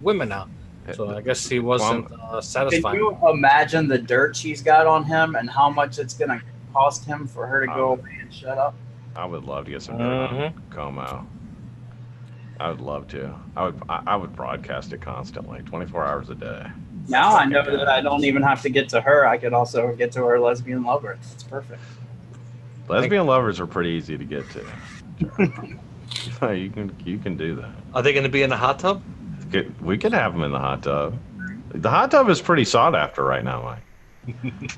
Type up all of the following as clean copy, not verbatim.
women now. So I guess he wasn't Can satisfied. you imagine the dirt she's got on him and how much it's going to cost him for her to go away and shut up? I would love to get some dirt on Como. I would love to. I would broadcast it constantly, 24 hours a day. Now I know that I don't even have to get to her. I could also get to her lesbian lover. That's perfect. Lesbian lovers are pretty easy to get to. you can do that. Are they going to be in the hot tub? We could have them in the hot tub. The hot tub is pretty sought after right now, Mike.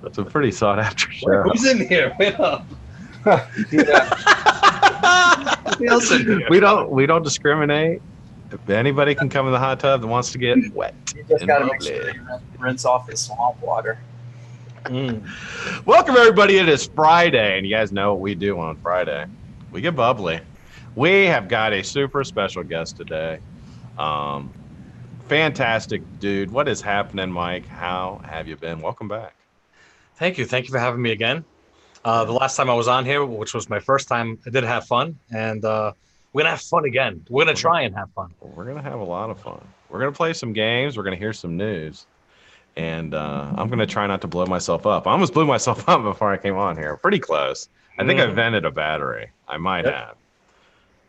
That's a pretty sought after show. Who's in here? Wait up. We don't discriminate. If anybody can come in the hot tub that wants to get wet. You just got to make sure you rinse off the swamp water. Welcome everybody. It is Friday, and you guys know what we do on Friday. We get bubbly. We have got a super special guest today. Fantastic dude. What is happening, Mike? How have you been? Welcome back. Thank you for having me again. The last time I was on here, which was my first time, I did have fun, and we're gonna have fun again. We're gonna try and have fun. We're gonna have a lot of fun. We're gonna play some games. We're gonna hear some news, and I'm gonna try not to blow myself up. I almost blew myself up before I came on here. Pretty close. I think I vented a battery. I might have.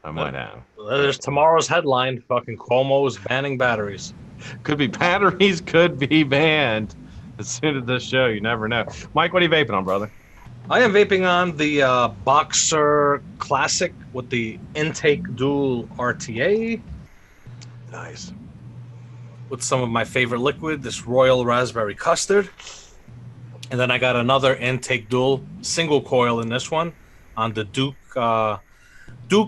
There's tomorrow's headline. Fucking Cuomo's banning batteries. Could be batteries. Could be banned. As soon as this show, you never know. Mike, what are you vaping on, brother? I am vaping on the Boxer Classic with the Intake Dual RTA. Nice. With some of my favorite liquid, this Royal Raspberry Custard. And then I got another Intake Dual single coil in this one on the Duke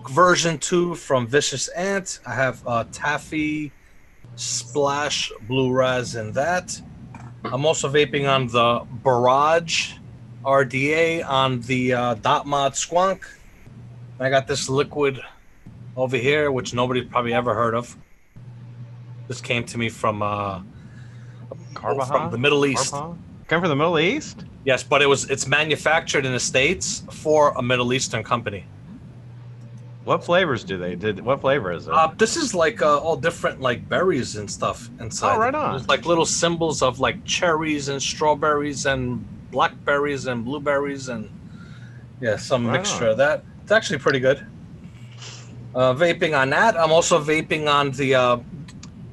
version 2 from Vicious Ant. I have Taffy Splash Blue Raz in that. I'm also vaping on the Barrage RDA on the Dot Mod Squonk. I got this liquid over here, which nobody's probably ever heard of. This came to me from the Middle East. Came from the Middle East? Yes, but it's manufactured in the States for a Middle Eastern company. What flavors what flavor is it? This is like all different like berries and stuff inside. Oh, right on. There's like little symbols of like cherries and strawberries and blackberries and blueberries and some mixture of that. It's actually pretty good. Vaping on that. I'm also vaping on the I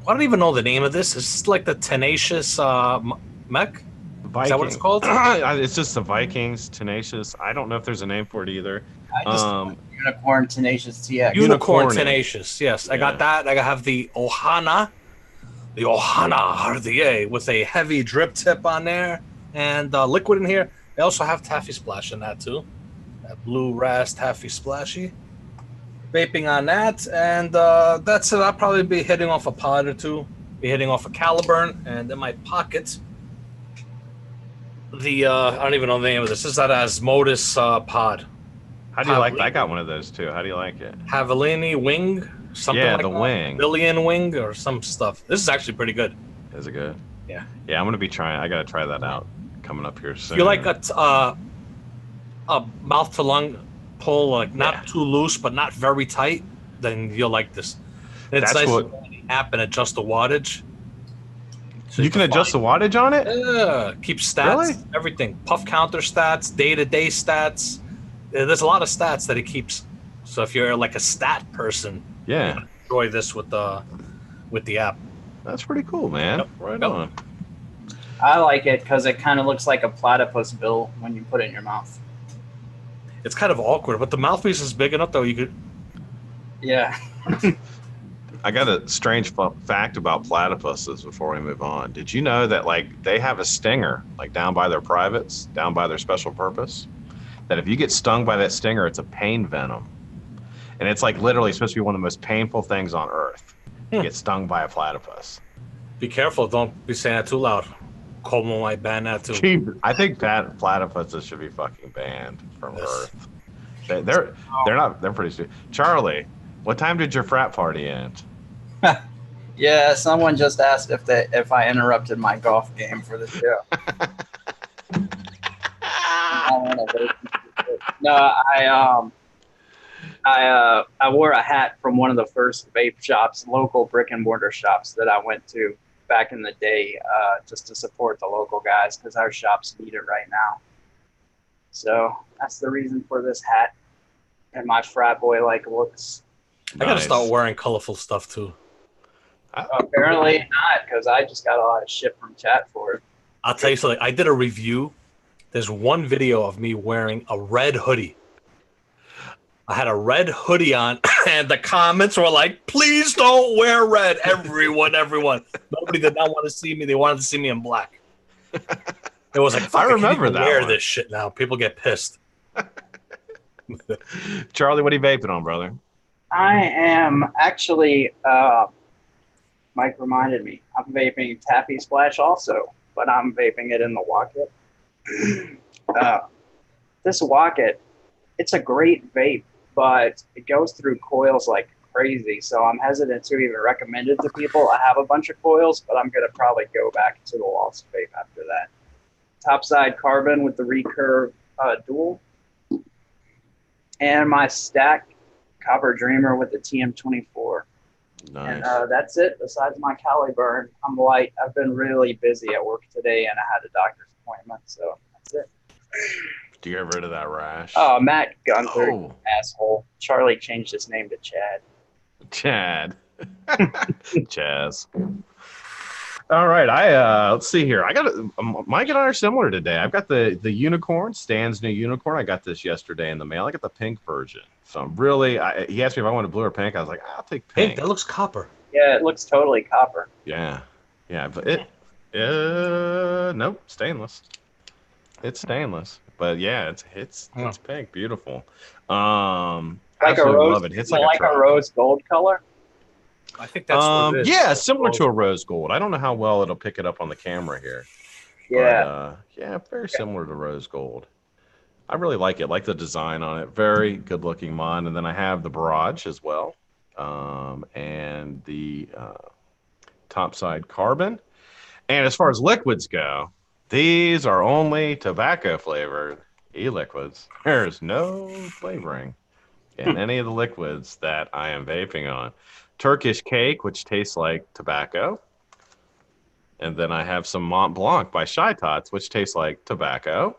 don't even know the name of this. It's like the Tenacious Mech. Vikings. Is that what it's called? It's just the Vikings, Tenacious. I don't know if there's a name for it either. Unicorn Tenacious TX. Unicorn Tenacious, yes. I got that. I have the Ohana RDA with a heavy drip tip on there and liquid in here. I also have Taffy Splash in that too. That Blue Raz Taffy Splashy. Vaping on that, and that's it. I'll probably be hitting off a pod or two. Be hitting off a Caliburn, and in my pocket, the I don't even know the name of this. This is that Asmodus pod. How do you like that? I got one of those too. How do you like it? Havellini Wing, something like that. Yeah, the wing. Billion Wing or some stuff. This is actually pretty good. Is it good? Yeah. Yeah, I'm gonna be trying. I gotta try that out coming up here soon. If you like a mouth to lung pull, like not too loose but not very tight, then you'll like this. It's nice to go in the app and adjust the wattage. So you can adjust the wattage on it? Yeah. Keep stats, everything. Puff counter stats, day-to-day stats. There's a lot of stats that it keeps. So if you're like a stat person, you can enjoy this with the app. That's pretty cool, man. Yep. Right on. I like it because it kind of looks like a platypus bill when you put it in your mouth. It's kind of awkward, but the mouthpiece is big enough though you could. Yeah. I got a strange fact about platypuses before we move on. Did you know that like they have a stinger like down by their privates, down by their special purpose? That if you get stung by that stinger, it's a pain venom. And it's like literally supposed to be one of the most painful things on earth to get stung by a platypus. Be careful. Don't be saying that too loud. Como might ban that too. Jesus. I think platypuses should be fucking banned from Earth. They're pretty stupid. Charlie, what time did your frat party end? Yeah, someone just asked if I interrupted my golf game for the show. No, I wore a hat from one of the first vape shops, local brick and mortar shops that I went to back in the day, just to support the local guys because our shops need it right now. So that's the reason for this hat and my frat boy like looks. I gotta start wearing colorful stuff too. Apparently not, because I just got a lot of shit from chat for it. I'll tell you something. I did a review. There's one video of me wearing a red hoodie. I had a red hoodie on, and the comments were like, "Please don't wear red." Everyone. Nobody did not want to see me. They wanted to see me in black. It was like, I remember can't even that wear one. this shit now. People get pissed. Charlie, what are you vaping on, brother? I am actually, Mike reminded me, I'm vaping Taffy Splash also, but I'm vaping it in the Wocket. This Wocket, it's a great vape, but it goes through coils like crazy, so I'm hesitant to even recommend it to people. I have a bunch of coils, but I'm going to probably go back to the Lost Vape after that. Topside carbon with the recurve dual. And my stack Copper Dreamer with the TM24. Nice. And that's it. Besides my Cali burn, I'm light. I've been really busy at work today, and I had a doctor's appointment, so that's it. Do you get rid of that rash? Oh, Matt Gunther, Oh. asshole. Charlie changed his name to Chad. Chad. Chaz. All right, let's see here. I got Mike and I are similar today. I've got the unicorn, Stan's new unicorn. I got this yesterday in the mail. I got the pink version. So I'm really. He asked me if I wanted blue or pink. I was like, I'll take pink. That looks copper. Yeah, it looks totally copper. Yeah, but nope, stainless. It's stainless, but yeah, it's pink, beautiful. Like a rose. Love it. It's like a rose gold color. I think that's what it is. Yeah, similar to a rose gold. I don't know how well it'll pick it up on the camera here. Yeah. But, very similar to rose gold. I really like it. Like the design on it. Very good looking mod. And then I have the barrage as well. And the topside carbon. And as far as liquids go, these are only tobacco flavored e-liquids. There's no flavoring in any of the liquids that I am vaping on. Turkish cake, which tastes like tobacco. And then I have some Mont Blanc by Shy Tots, which tastes like tobacco.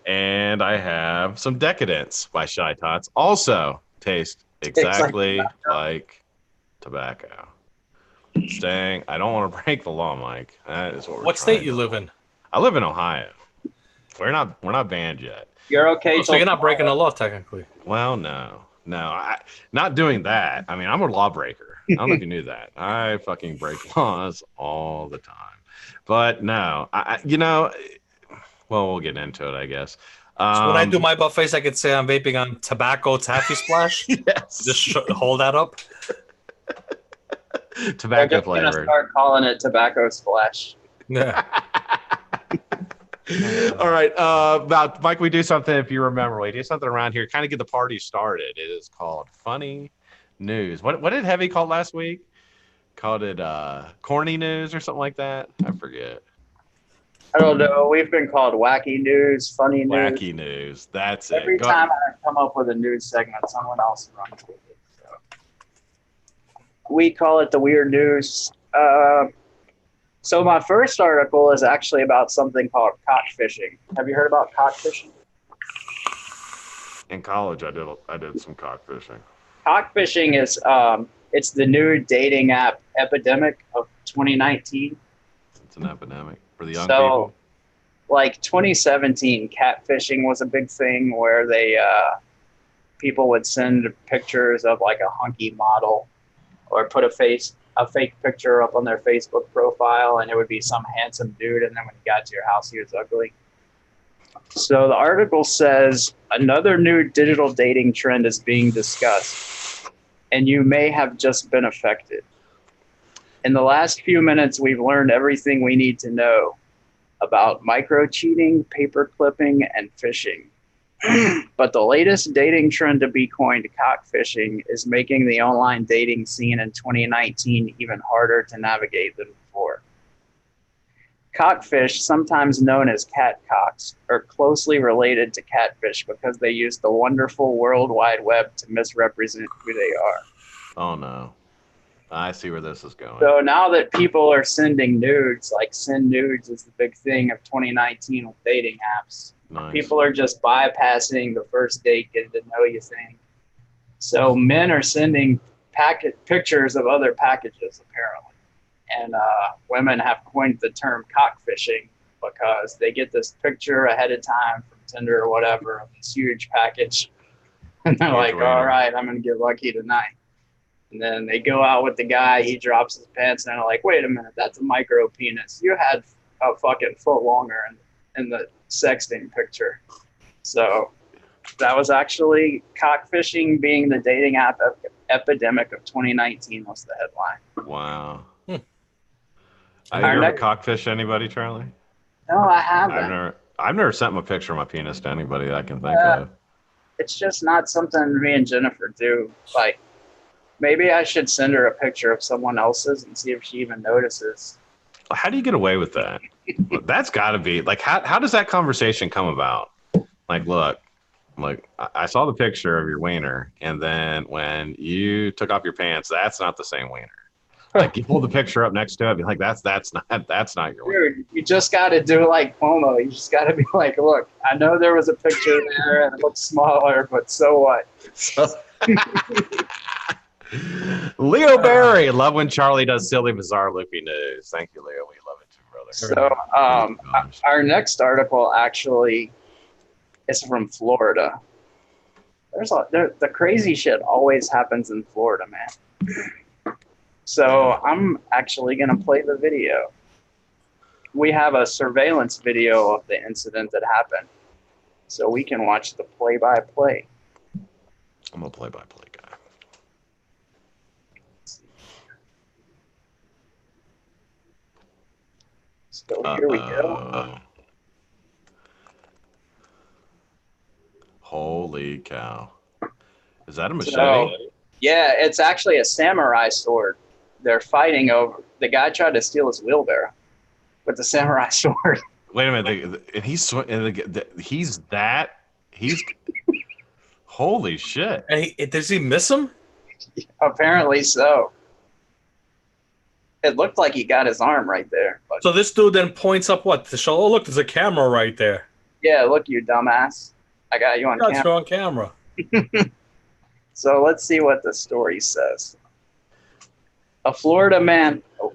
And I have some Decadence by Shy Tots, also taste exactly like tobacco. Staying, I don't want to break the law, Mike. That is what state you live in? I live in Ohio. We're not banned yet. You're okay. So you're not breaking the law technically. Well, no, not doing that. I mean, I'm a lawbreaker. I don't know if you knew that. I fucking break laws all the time. But no, well, we'll get into it, I guess. So when I do my buffets, I could say I'm vaping on tobacco taffy splash. Yes. Just hold that up. Tobacco flavored. I'm gonna start calling it tobacco splash. Yeah. All right. About Mike, we do something, if you remember, we do something around here, kind of get the party started. It is called Funny News. What did Heavy call last week? Called it corny news or something like that. I forget. I don't know. We've been called wacky news, funny news. Wacky news. That's it. Every time I come up with a news segment, someone else runs with it. So. We call it the weird news. So my first article is actually about something called cockfishing. Have you heard about cockfishing? In college, I did some cockfishing. Cockfishing is it's the new dating app epidemic of 2019. It's an epidemic for the young people. Like 2017, catfishing was a big thing where they people would send pictures of like a hunky model or put a fake picture up on their Facebook profile, and it would be some handsome dude, and then when he got to your house, he was ugly. So the article says another new digital dating trend is being discussed, and you may have just been affected. In the last few minutes, we've learned everything we need to know about micro-cheating, paper clipping, and phishing. But the latest dating trend to be coined, cockfishing, is making the online dating scene in 2019 even harder to navigate than before. Cockfish, sometimes known as catcocks, are closely related to catfish because they use the wonderful World Wide Web to misrepresent who they are. Oh no. I see where this is going. So now that people are sending nudes, like send nudes is the big thing of 2019 with dating apps. Nice. People are just bypassing the first date, get to know you thing. So men are sending pictures of other packages, apparently. And women have coined the term cockfishing because they get this picture ahead of time from Tinder or whatever of this huge package. And they're like, all right, I'm going to get lucky tonight. And then they go out with the guy, he drops his pants, and they're like, wait a minute, that's a micro penis. You had a fucking foot longer in the sexting picture. So that was actually cockfishing being the dating app epidemic of 2019 was the headline. Wow. Have you ever cockfish anybody, Charlie? No, I haven't. I've never sent my picture of my penis to anybody that I can think of. It's just not something me and Jennifer do. Like, maybe I should send her a picture of someone else's and see if she even notices. How do you get away with that? That's got to be like, how does that conversation come about? Like, look, I saw the picture of your wiener, and then when you took off your pants, that's not the same wiener. Like, you pull the picture up next to it, be like, that's not your wiener. Dude, you just got to do like Cuomo. You just got to be like, look, I know there was a picture there and it looks smaller, but so what? Leo Barry, love when Charlie does silly, bizarre, loopy news. Thank you, Leo. We love it too, brother. So our next article actually is from Florida. The crazy shit always happens in Florida, man. So I'm actually going to play the video. We have a surveillance video of the incident that happened, so we can watch the play-by-play. I'm a play-by-play guy. So here we go. Holy cow. Is that a machete? So, yeah, it's actually a samurai sword. They're fighting over. The guy tried to steal his wheelbarrow with the samurai sword. Wait a minute. And he's holy shit. And does he miss him? Apparently so. It looked like he got his arm right there. But so this dude then points up what? To show, oh, look, there's a camera right there. Yeah, look, you dumbass. I got you on camera. Got you on camera. So let's see what the story says. A Florida man. Oh,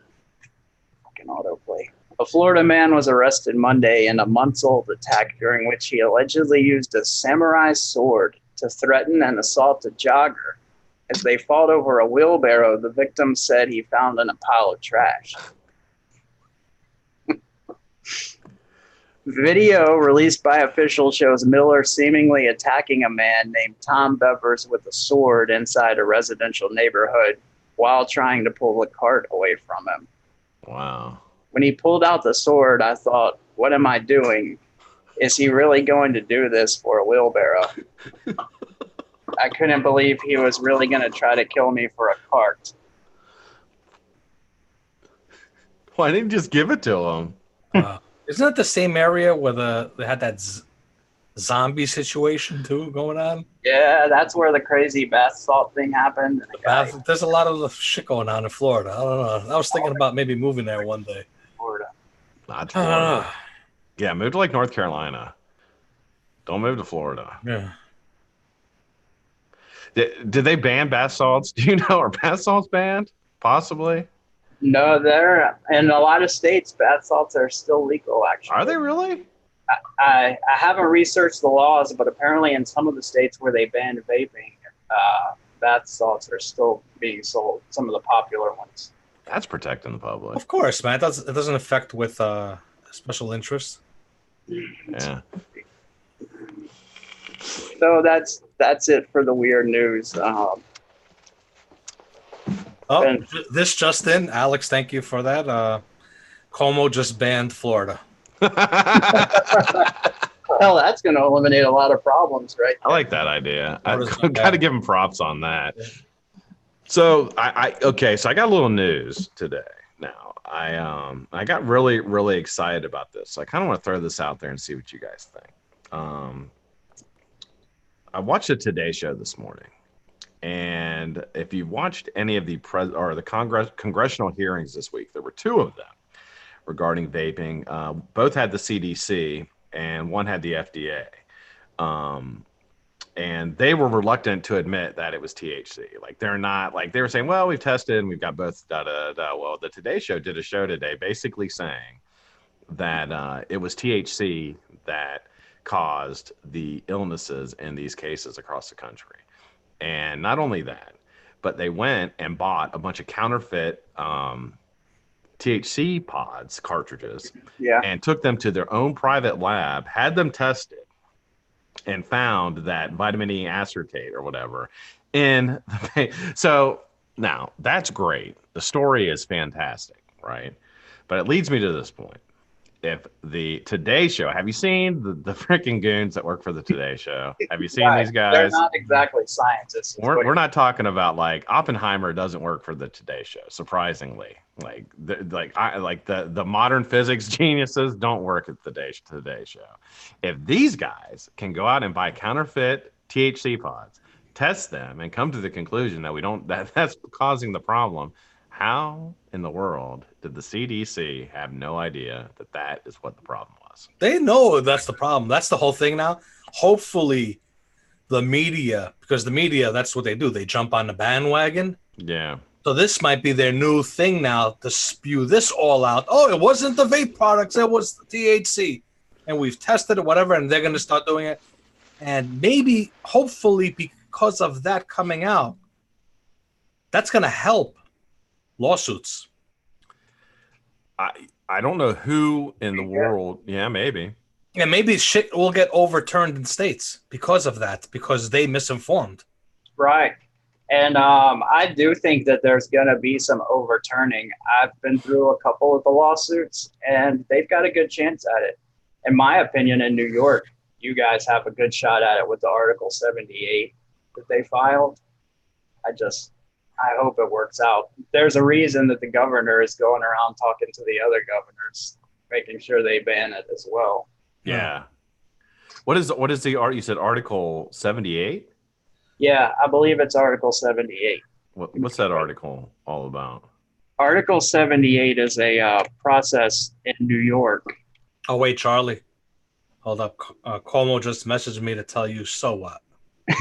fucking autoplay. A Florida man was arrested Monday in a months-old attack during which he allegedly used a samurai sword to threaten and assault a jogger. As they fought over a wheelbarrow, the victim said he found in a pile of trash. Video released by officials shows Miller seemingly attacking a man named Tom Bevers with a sword inside a residential neighborhood while trying to pull the cart away from him. Wow. When he pulled out the sword, I thought, what am I doing? Is he really going to do this for a wheelbarrow? I couldn't believe he was really going to try to kill me for a cart. Why didn't you just give it to him? Isn't that the same area where they had that zombie situation too going on? Yeah, that's where the crazy bath salt thing happened. There's a lot of the shit going on in Florida. I don't know. I was thinking about maybe moving there one day. Florida. Not Florida. Yeah, move to like North Carolina. Don't move to Florida. Yeah. Did they ban bath salts? Do you know? Are bath salts banned? Possibly. No, they're in a lot of states. Bath salts are still legal. Actually, are they really? I haven't researched the laws, but apparently in some of the states where they banned vaping, bath salts are still being sold. Some of the popular ones. That's protecting the public. Of course, man. It doesn't affect with special interests. Yeah. So that's it for the weird news. This just in, Alex. Thank you for that. Como just banned Florida. Well, that's going to eliminate a lot of problems, right? I like that idea. I got to give him props on that. So I got a little news today. Now, I got really, really excited about this. So I kind of want to throw this out there and see what you guys think. I watched the Today Show this morning, and if you watched any of the congressional hearings this week, there were two of them regarding vaping. Both had the CDC, and one had the FDA. And they were reluctant to admit that it was THC. Like, they're not, like, they were saying, well, we've tested and we've got both Well, the Today Show did a show today basically saying that it was THC that caused the illnesses in these cases across the country. And not only that, but they went and bought a bunch of counterfeit THC pods, cartridges, and took them to their own private lab, had them tested, and found that vitamin E acetate or whatever in the so now that's great. The story is fantastic, right? But it leads me to this point. If the Today Show, have you seen the freaking goons that work for the Today Show? Have you seen these guys? They're not exactly scientists. We're not talking about, like, Oppenheimer doesn't work for the Today Show, surprisingly. Like the modern physics geniuses don't work at the Today Show. If these guys can go out and buy counterfeit THC pods, test them, and come to the conclusion that that's causing the problem, how in the world did the CDC have no idea that that is what the problem was? They know that's the problem. That's the whole thing now. Hopefully the media, because the media, that's what they do. They jump on the bandwagon. Yeah. So this might be their new thing now, to spew this all out. Oh, it wasn't the vape products. It was the THC. And we've tested it, whatever, and they're going to start doing it. And maybe, hopefully, because of that coming out, that's going to help lawsuits. I don't know who in the world. Yeah, maybe. And maybe shit will get overturned in states because of that, because they misinformed. Right. And I do think that there's going to be some overturning. I've been through a couple of the lawsuits, and they've got a good chance at it. In my opinion, in New York, you guys have a good shot at it with the Article 78 that they filed. I hope it works out. There's a reason that the governor is going around talking to the other governors, making sure they ban it as well. Yeah. What is the art? You said Article 78? Yeah, I believe it's Article 78. What's that article all about? Article 78 is a process in New York. Oh, wait, Charlie. Hold up. Cuomo just messaged me to tell you, so what?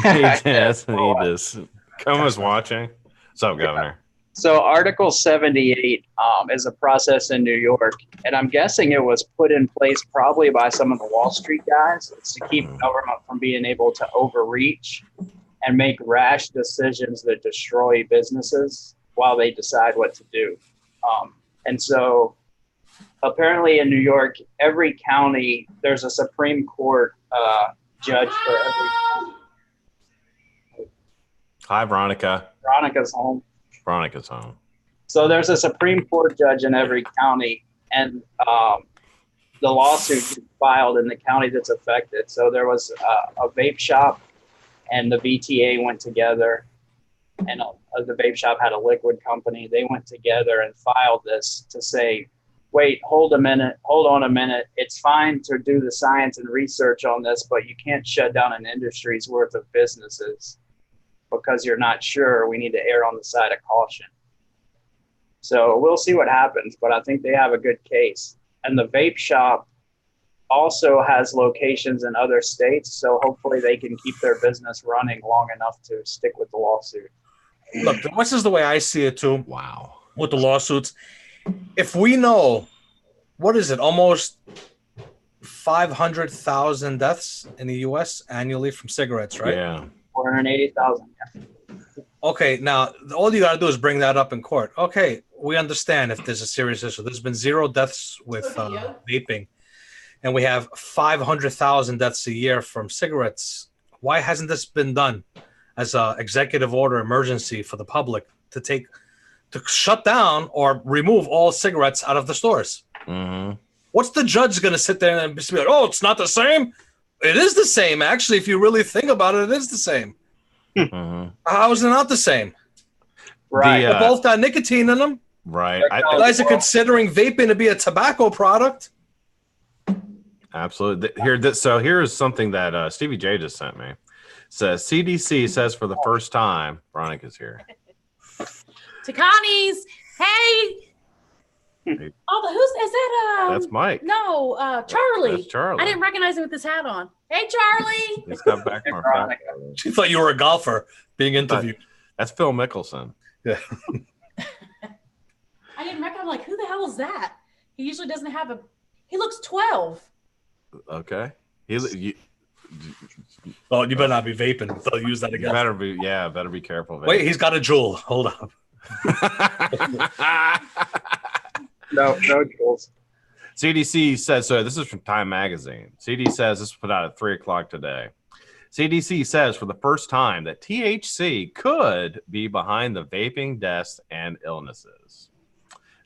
Yes, he does. Cuomo's watching. What's up, Governor? So Article 78 is a process in New York, and I'm guessing it was put in place probably by some of the Wall Street guys. It's to keep government from being able to overreach and make rash decisions that destroy businesses while they decide what to do. And so apparently in New York, every county, there's a Supreme Court judge for every county. Hi, Veronica. Veronica's home. Veronica's home. So there's a Supreme Court judge in every county, and the lawsuit filed in the county that's affected. So there was a vape shop, and the VTA went together, and the vape shop had a liquid company. They went together and filed this to say, wait, hold on a minute. It's fine to do the science and research on this, but you can't shut down an industry's worth of businesses because you're not sure. We need to err on the side of caution. So we'll see what happens, but I think they have a good case. And the vape shop also has locations in other states, so hopefully they can keep their business running long enough to stick with the lawsuit. Look, this is the way I see it too. Wow. With the lawsuits, if we know, what is it, almost 500,000 deaths in the U.S. annually from cigarettes, right? Yeah. 480,000. Okay, now all you got to do is bring that up in court. Okay, we understand if there's a serious issue. There's been 0 deaths with vaping, and we have 500,000 deaths a year from cigarettes. Why hasn't this been done as an executive order emergency for the public to shut down or remove all cigarettes out of the stores? Mm-hmm. What's the judge going to sit there and be like, oh, it's not the same? It is the same. Actually, if you really think about it, it is the same. Mm-hmm. How is it not the same? Right. They both got nicotine in them. Right. You guys are considering vaping to be a tobacco product. Absolutely. So here's something that Stevie J just sent me. Says CDC says for the first time, Veronica's here. Takani's, hey. Oh, who's is that? That's Mike. No, Charlie. That's Charlie. I didn't recognize him with his hat on. Hey, Charlie. He's got back from our She thought you were a golfer being interviewed. That's Phil Mickelson. Yeah. I didn't recognize. I'm like, who the hell is that? He usually doesn't have a. He looks 12. Okay. Oh, you better not be vaping. They'll use that again. Better be careful. Wait, he's got a jewel. Hold up. No jewels. CDC says so. This is from Time Magazine. CDC says this was put out at 3:00 today. CDC says for the first time that THC could be behind the vaping deaths and illnesses.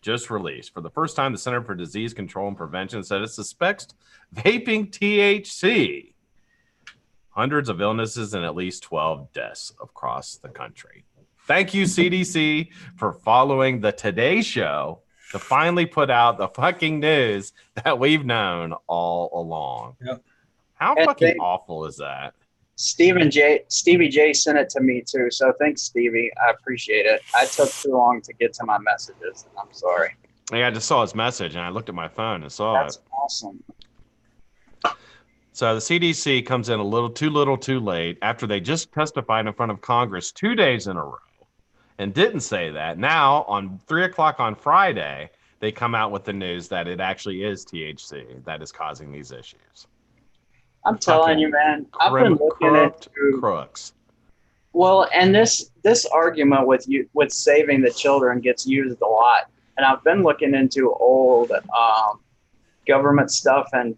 Just released. For the first time, the Center for Disease Control and Prevention said it suspects vaping THC. Hundreds of illnesses and at least 12 deaths across the country. Thank you, CDC, for following the Today Show to finally put out the fucking news that we've known all along. Yep. How fucking awful is that? Stevie J sent it to me too, so thanks, Stevie. I appreciate it. I took too long to get to my messages, and I'm sorry. Yeah, I just saw his message, and I looked at my phone and saw That's it. awesome. So the CDC comes in a little too late after they just testified in front of Congress 2 days in a row and didn't say that. Now, on 3:00 on Friday, they come out with the news that it actually is THC that is causing these issues. I'm telling you, man. I've been looking at crooks. Well, and this argument with saving the children gets used a lot, and I've been looking into old government stuff and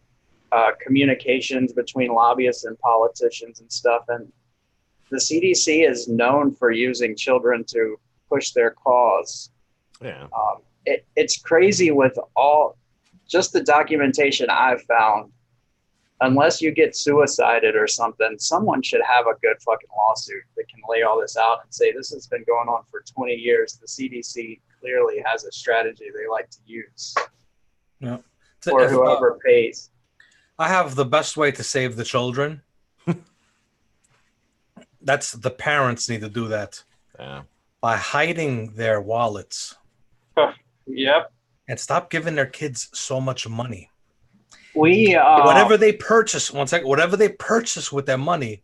communications between lobbyists and politicians and stuff, and the CDC is known for using children to push their cause. Yeah. It's crazy with just the documentation I've found. Unless you get suicided or something, someone should have a good fucking lawsuit that can lay all this out and say this has been going on for 20 years. The CDC clearly has a strategy they like to use. Yeah. For whoever pays. I have the best way to save the children. That's the parents need to do that. Yeah. By hiding their wallets. Yep. And stop giving their kids so much money. Whatever they purchase, whatever they purchase with their money,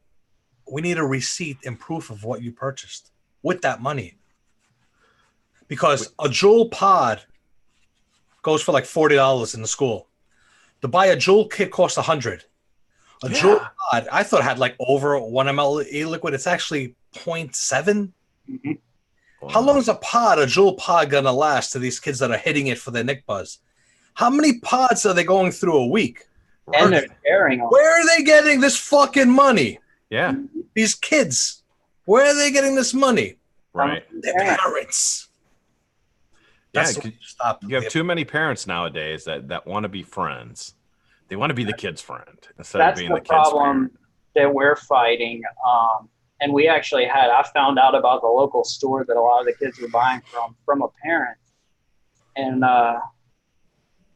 we need a receipt and proof of what you purchased with that money. Because a Juul pod goes for like $40 in the school. To buy a Juul kit costs $100. A Juul pod, I thought had like over 1 ml e-liquid. It's actually 0.7. Mm-hmm. Wow. How long is a Juul pod gonna last to these kids that are hitting it for their Nick Buzz? How many pods are they going through a week? And they're sharing them. Where are they getting this fucking money? Yeah. These kids. Where are they getting this money? Right. Their parents. Yeah, you have too many parents nowadays that want to be friends. They want to be the kid's friend instead of being the kid's problem that we're fighting. And we actually I found out about the local store that a lot of the kids were buying from a parent. And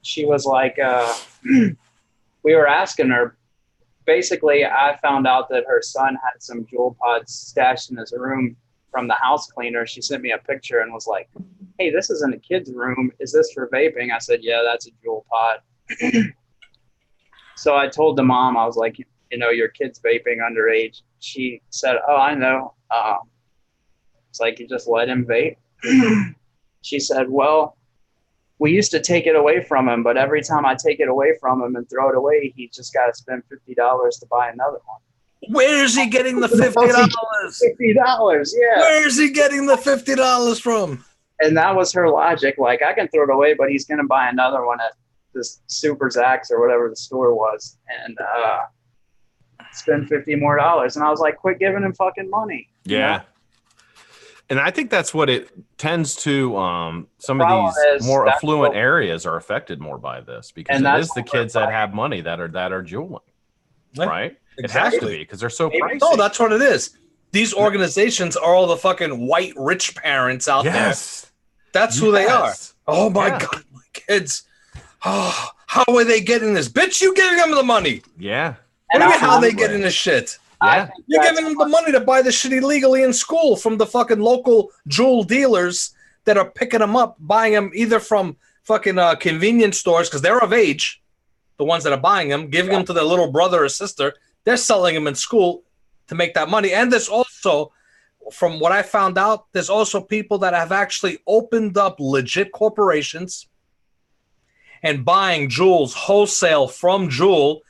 she was like, we were asking her, basically, I found out that her son had some Juul pods stashed in his room from the house cleaner. She sent me a picture and was like, hey, this isn't a kid's room. Is this for vaping? I said, yeah, that's a Juul pod. So I told the mom, I was like, your kid's vaping underage. She said, oh, I know. It's like, you just let him vape? She said, well, we used to take it away from him, but every time I take it away from him and throw it away, he just got to spend $50 to buy another one. Where is he getting the $50? $50, yeah. Where is he getting the $50 from? And that was her logic. Like, I can throw it away, but he's going to buy another one at this Super Zax or whatever the store was, and spend $50 more. And I was like, quit giving him fucking money. Yeah. And I think that's what it tends to. Some of these more affluent areas are affected more by this because it is the kids that have money that are juuling, right? Exactly. It has to be because they're so pricey. No, that's what it is. These organizations are all the fucking white rich parents out there That's who they are. Yes. Oh my Yeah. God, my kids. Oh, how are they getting this? Bitch, you giving them the money. Yeah. What do you mean, how they Absolutely. getting this shit? I Yeah. think You're that's giving them the money to buy the shit illegally in school from the fucking local jewel dealers that are picking them up, buying them either from fucking convenience stores because they're of age, the ones that are buying them, giving them to their little brother or sister. They're selling them in school to make that money. And there's also, from what I found out, there's also people that have actually opened up legit corporations and buying jewels wholesale from Jewel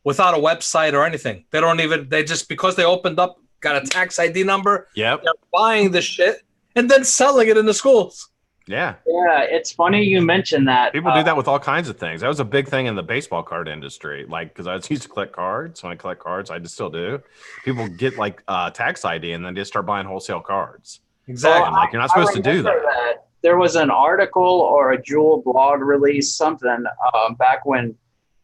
without a website or anything. They don't even, they just, because they opened up, got a tax ID number, Yep. they're buying the shit and then selling it in the schools. Yeah. Yeah, it's funny you mentioned that. People do that with all kinds of things. That was a big thing in the baseball card industry. Like, because I used to collect cards. When I collect cards, I just still do. People get like tax ID and then just start buying wholesale cards. Exactly. And like, you're not supposed to do remember that. There was an article or a Jewel blog release, something back when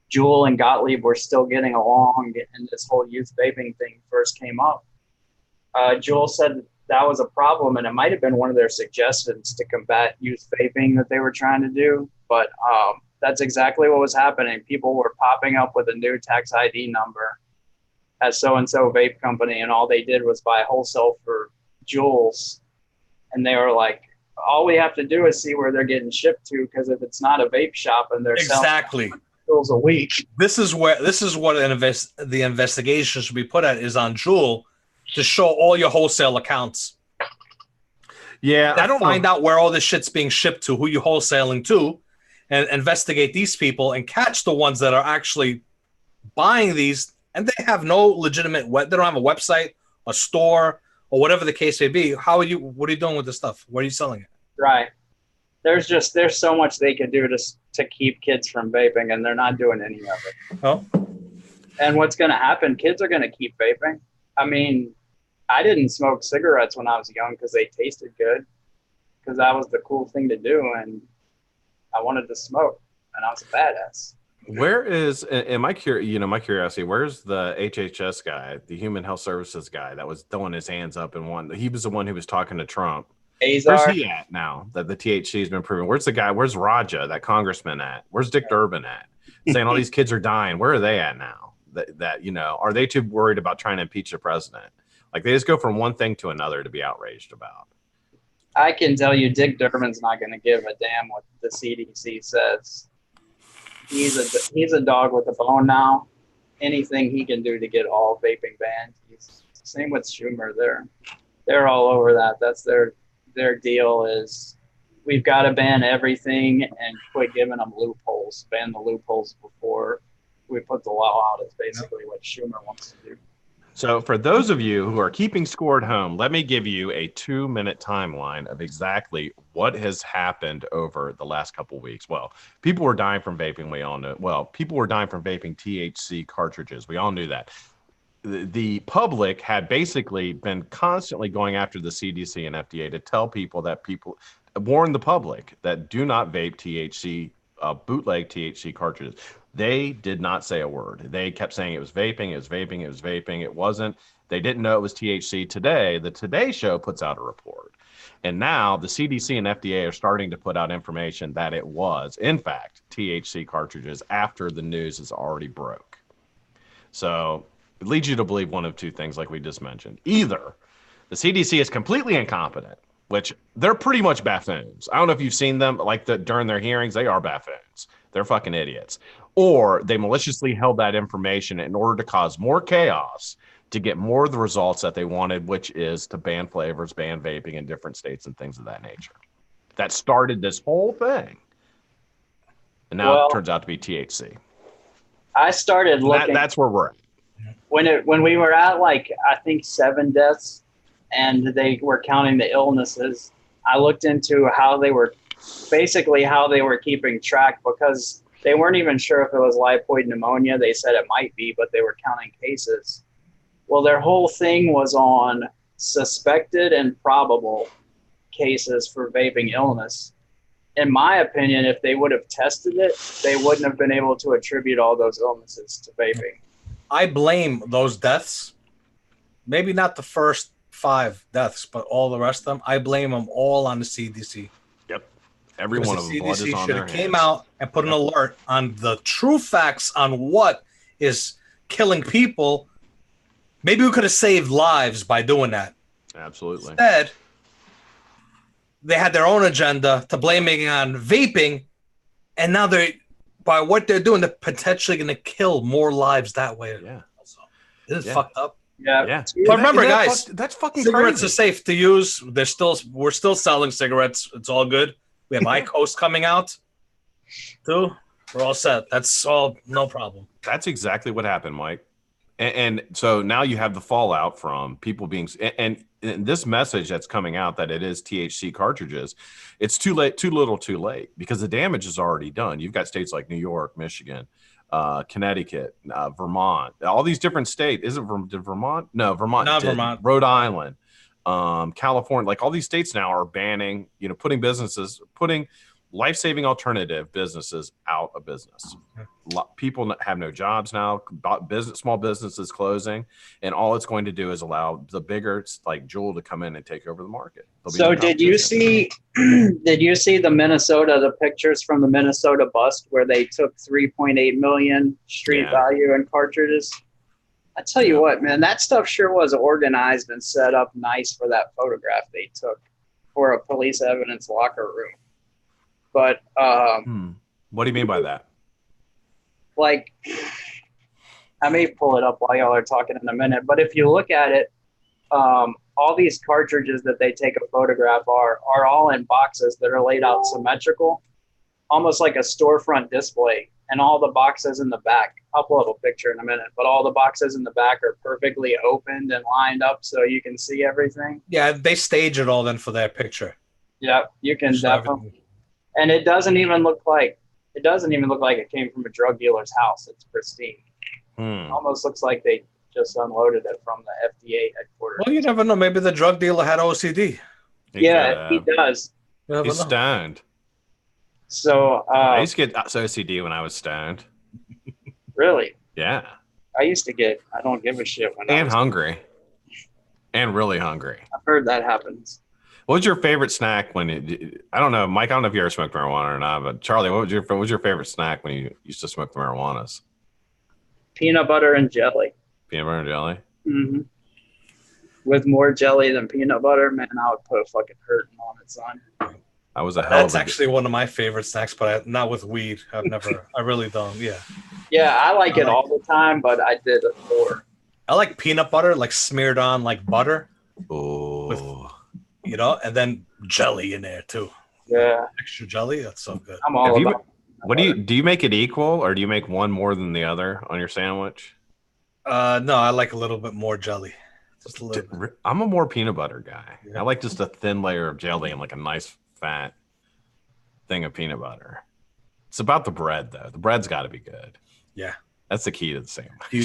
Jewel and Gottlieb were still getting along and this whole youth vaping thing first came up. Jewel said that was a problem, and it might have been one of their suggestions to combat youth vaping that they were trying to do. But that's exactly what was happening. People were popping up with a new tax ID number as so-and-so vape company, and all they did was buy wholesale for Jewels. And they were like, all we have to do is see where they're getting shipped to, because if it's not a vape shop and they're Exactly. selling jewels a week. This is what the investigation should be put at, is on Jewel, to show all your wholesale accounts. Yeah, I don't find out where all this shit's being shipped to, who you're wholesaling to, and investigate these people and catch the ones that are actually buying these, and they have no legitimate they don't have a website, a store, or whatever the case may be. What are you doing with this stuff? Where are you selling it? Right. There's so much they could do to keep kids from vaping, and they're not doing any of it. Oh. And what's going to happen? Kids are going to keep vaping. I mean, I didn't smoke cigarettes when I was young because they tasted good, because that was the cool thing to do, and I wanted to smoke, and I was a badass. Where is, my curiosity, where's the HHS guy, the Human Health Services guy that was throwing his hands up and he was the one who was talking to Trump. Azar. Where's he at now that the THC has been proven? Where's the guy? Where's Raja, that congressman, at? Where's Dick Durbin at? Saying all these kids are dying. Where are they at now? Are they too worried about trying to impeach the president? Like, they just go from one thing to another to be outraged about. I can tell you Dick Durbin's not going to give a damn what the CDC says. He's a dog with a bone now. Anything he can do to get all vaping banned. Same with Schumer. They're all over that. That's their deal is, we've got to ban everything and quit giving them loopholes. Ban the loopholes before we put the law out is basically what Schumer wants to do. So for those of you who are keeping score at home, let me give you a 2-minute timeline of exactly what has happened over the last couple of weeks. Well, people were dying from vaping. We all know. Well, people were dying from vaping THC cartridges. We all knew that. The public had basically been constantly going after the CDC and FDA to tell people warn the public that do not vape THC, bootleg THC cartridges. They did not say a word. They kept saying it was vaping, it was vaping, it was vaping. It wasn't. They didn't know it was THC. Today, the Today Show puts out a report. And now the CDC and FDA are starting to put out information that it was, in fact, THC cartridges after the news is already broke. So it leads you to believe one of two things, like we just mentioned. Either the CDC is completely incompetent, which they're pretty much buffoons. I don't know if you've seen them, during their hearings, they are buffoons. They're fucking idiots. Or they maliciously held that information in order to cause more chaos to get more of the results that they wanted, which is to ban flavors, ban vaping in different states and things of that nature. That started this whole thing. And now it turns out to be THC. I started looking. That's where we're at. When we were at I think 7 deaths and they were counting the illnesses, I looked into how they were keeping track, because they weren't even sure if it was lipoid pneumonia. They said it might be, but they were counting cases. Well, their whole thing was on suspected and probable cases for vaping illness. In my opinion, if they would have tested it, they wouldn't have been able to attribute all those illnesses to vaping. I blame those deaths, maybe not the first 5 deaths, but all the rest of them. I blame them all on the CDC. Every Because one the of them, blood is CDC on should their have came hands. out and put an alert on the true facts on what is killing people. Maybe we could have saved lives by doing that. Absolutely. Instead, they had their own agenda to blaming on vaping, and now by what they're doing, they're potentially going to kill more lives that way. Yeah. So, this is fucked up. Yeah. Yeah. But remember, guys, that's fucking cigarettes crazy. are safe to use. We're still selling cigarettes. It's all good. We have IQOS coming out too. We're all set. That's all, no problem. That's exactly what happened, Mike. And so now you have the fallout from people being and this message that's coming out that it is THC cartridges. It's too late, too little, too late, because the damage is already done. You've got states like New York, Michigan, Connecticut, Vermont, all these different states. Is it Vermont? No, Vermont. Not Vermont. Rhode Island, California. Like all these states now are banning, putting life-saving alternative businesses out of business. People have no jobs now. Small businesses closing, and all it's going to do is allow the bigger, like Juul, to come in and take over the market. So did you see the pictures from the Minnesota bust where they took 3.8 million street value in cartridges? I tell you what, man, that stuff sure was organized and set up nice for that photograph they took for a police evidence locker room. But what do you mean by that? Like, I may pull it up while y'all are talking in a minute, but if you look at it, all these cartridges that they take a photograph are all in boxes that are laid out symmetrical, almost like a storefront display. And all the boxes in the back, I'll pull up a picture in a minute, but all the boxes in the back are perfectly opened and lined up so you can see everything. Yeah, they stage it all then for that picture. Yeah, you can definitely. And it doesn't even look like it came from a drug dealer's house. It's pristine. Almost looks like they just unloaded it from the FDA headquarters. Well, you never know. Maybe the drug dealer had OCD. He does. He's stoned. So I used to get OCD when I was stoned. Really? Yeah. I don't give a shit when I was hungry. And really hungry. I've heard that happens. What was your favorite snack I don't know, Mike, I don't know if you ever smoked marijuana or not, but Charlie, what was your favorite snack when you used to smoke the marijuanas? Peanut butter and jelly. Peanut butter and jelly? Mm-hmm. With more jelly than peanut butter, man, I would put a fucking hurting on it, son. That's actually one of my favorite snacks, but not with weed. I really don't. Yeah. Yeah, I like it all the time, but I did it more. I like peanut butter, like smeared on like butter. Oh. With, and then jelly in there too. Yeah. Extra jelly. That's so good. I'm all about What do you make it equal, or do you make one more than the other on your sandwich? No, I like a little bit more jelly. Just a little bit. I'm a more peanut butter guy. Yeah. I like just a thin layer of jelly and like a nice fat thing of peanut butter. It's about the bread though. The bread's got to be good. Yeah. That's the key to the sandwich. Do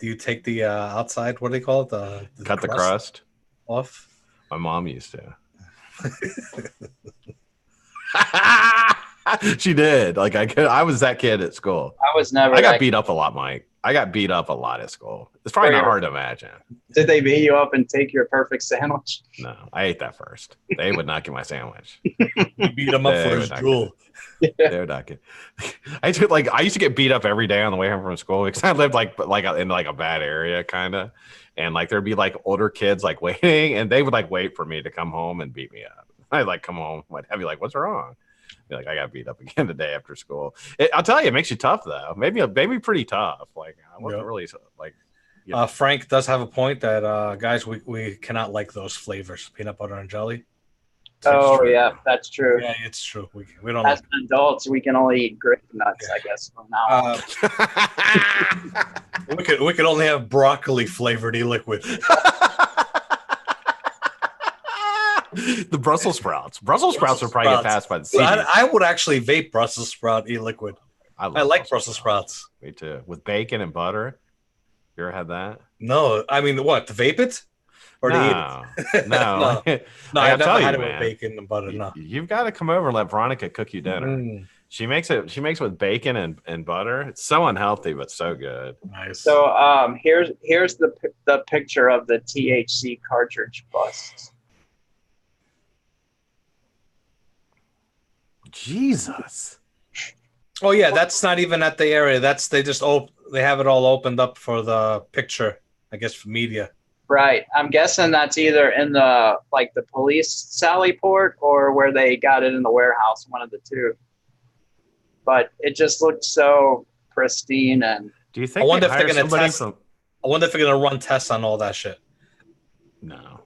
you take the outside, what do they call it? The Cut the crust off? My mom used to. She did. Like I was that kid at school. I got beat up a lot, Mike. I got beat up a lot at school. It's probably not hard to imagine. Did they beat you up and take your perfect sandwich? No, I ate that first. They would not get my sandwich. You beat him up for his drool. They would not get. I used to get beat up every day on the way home from school because I lived like in like a bad area kind of, and like there'd be like older kids like waiting, and they would like wait for me to come home and beat me up. I'd like come home, I'd be like, "What's wrong?" Be like, I got beat up again today after school. I'll tell you, it makes you tough though. Maybe pretty tough. Like I wasn't really like. Frank does have a point that guys, we cannot like those flavors, peanut butter and jelly. Yeah, that's true. Yeah, it's true. We don't. As adults, we can only eat grape nuts, I guess, from now on. We could only have broccoli flavored e-liquid. The Brussels sprouts. Brussels sprouts would probably get passed by the CDC. I would actually vape Brussels sprout e-liquid. I like Brussels sprouts. Me too. With bacon and butter. You ever had that? No, I mean what? To vape it or to eat it? No. No, I've never had it with bacon and butter. No, you've got to come over and let Veronica cook you dinner. Mm. She makes it with bacon and butter. It's so unhealthy, but so good. Nice. So here's the picture of the THC cartridge bust. Jesus. Oh yeah, that's not even at the area. That's they have it all opened up for the picture, I guess, for media. Right. I'm guessing that's either in the police sally port or where they got it in the warehouse, one of the two. But it just looked so pristine. And do you think I wonder if they're going to test? I wonder if they're going to run tests on all that shit. No.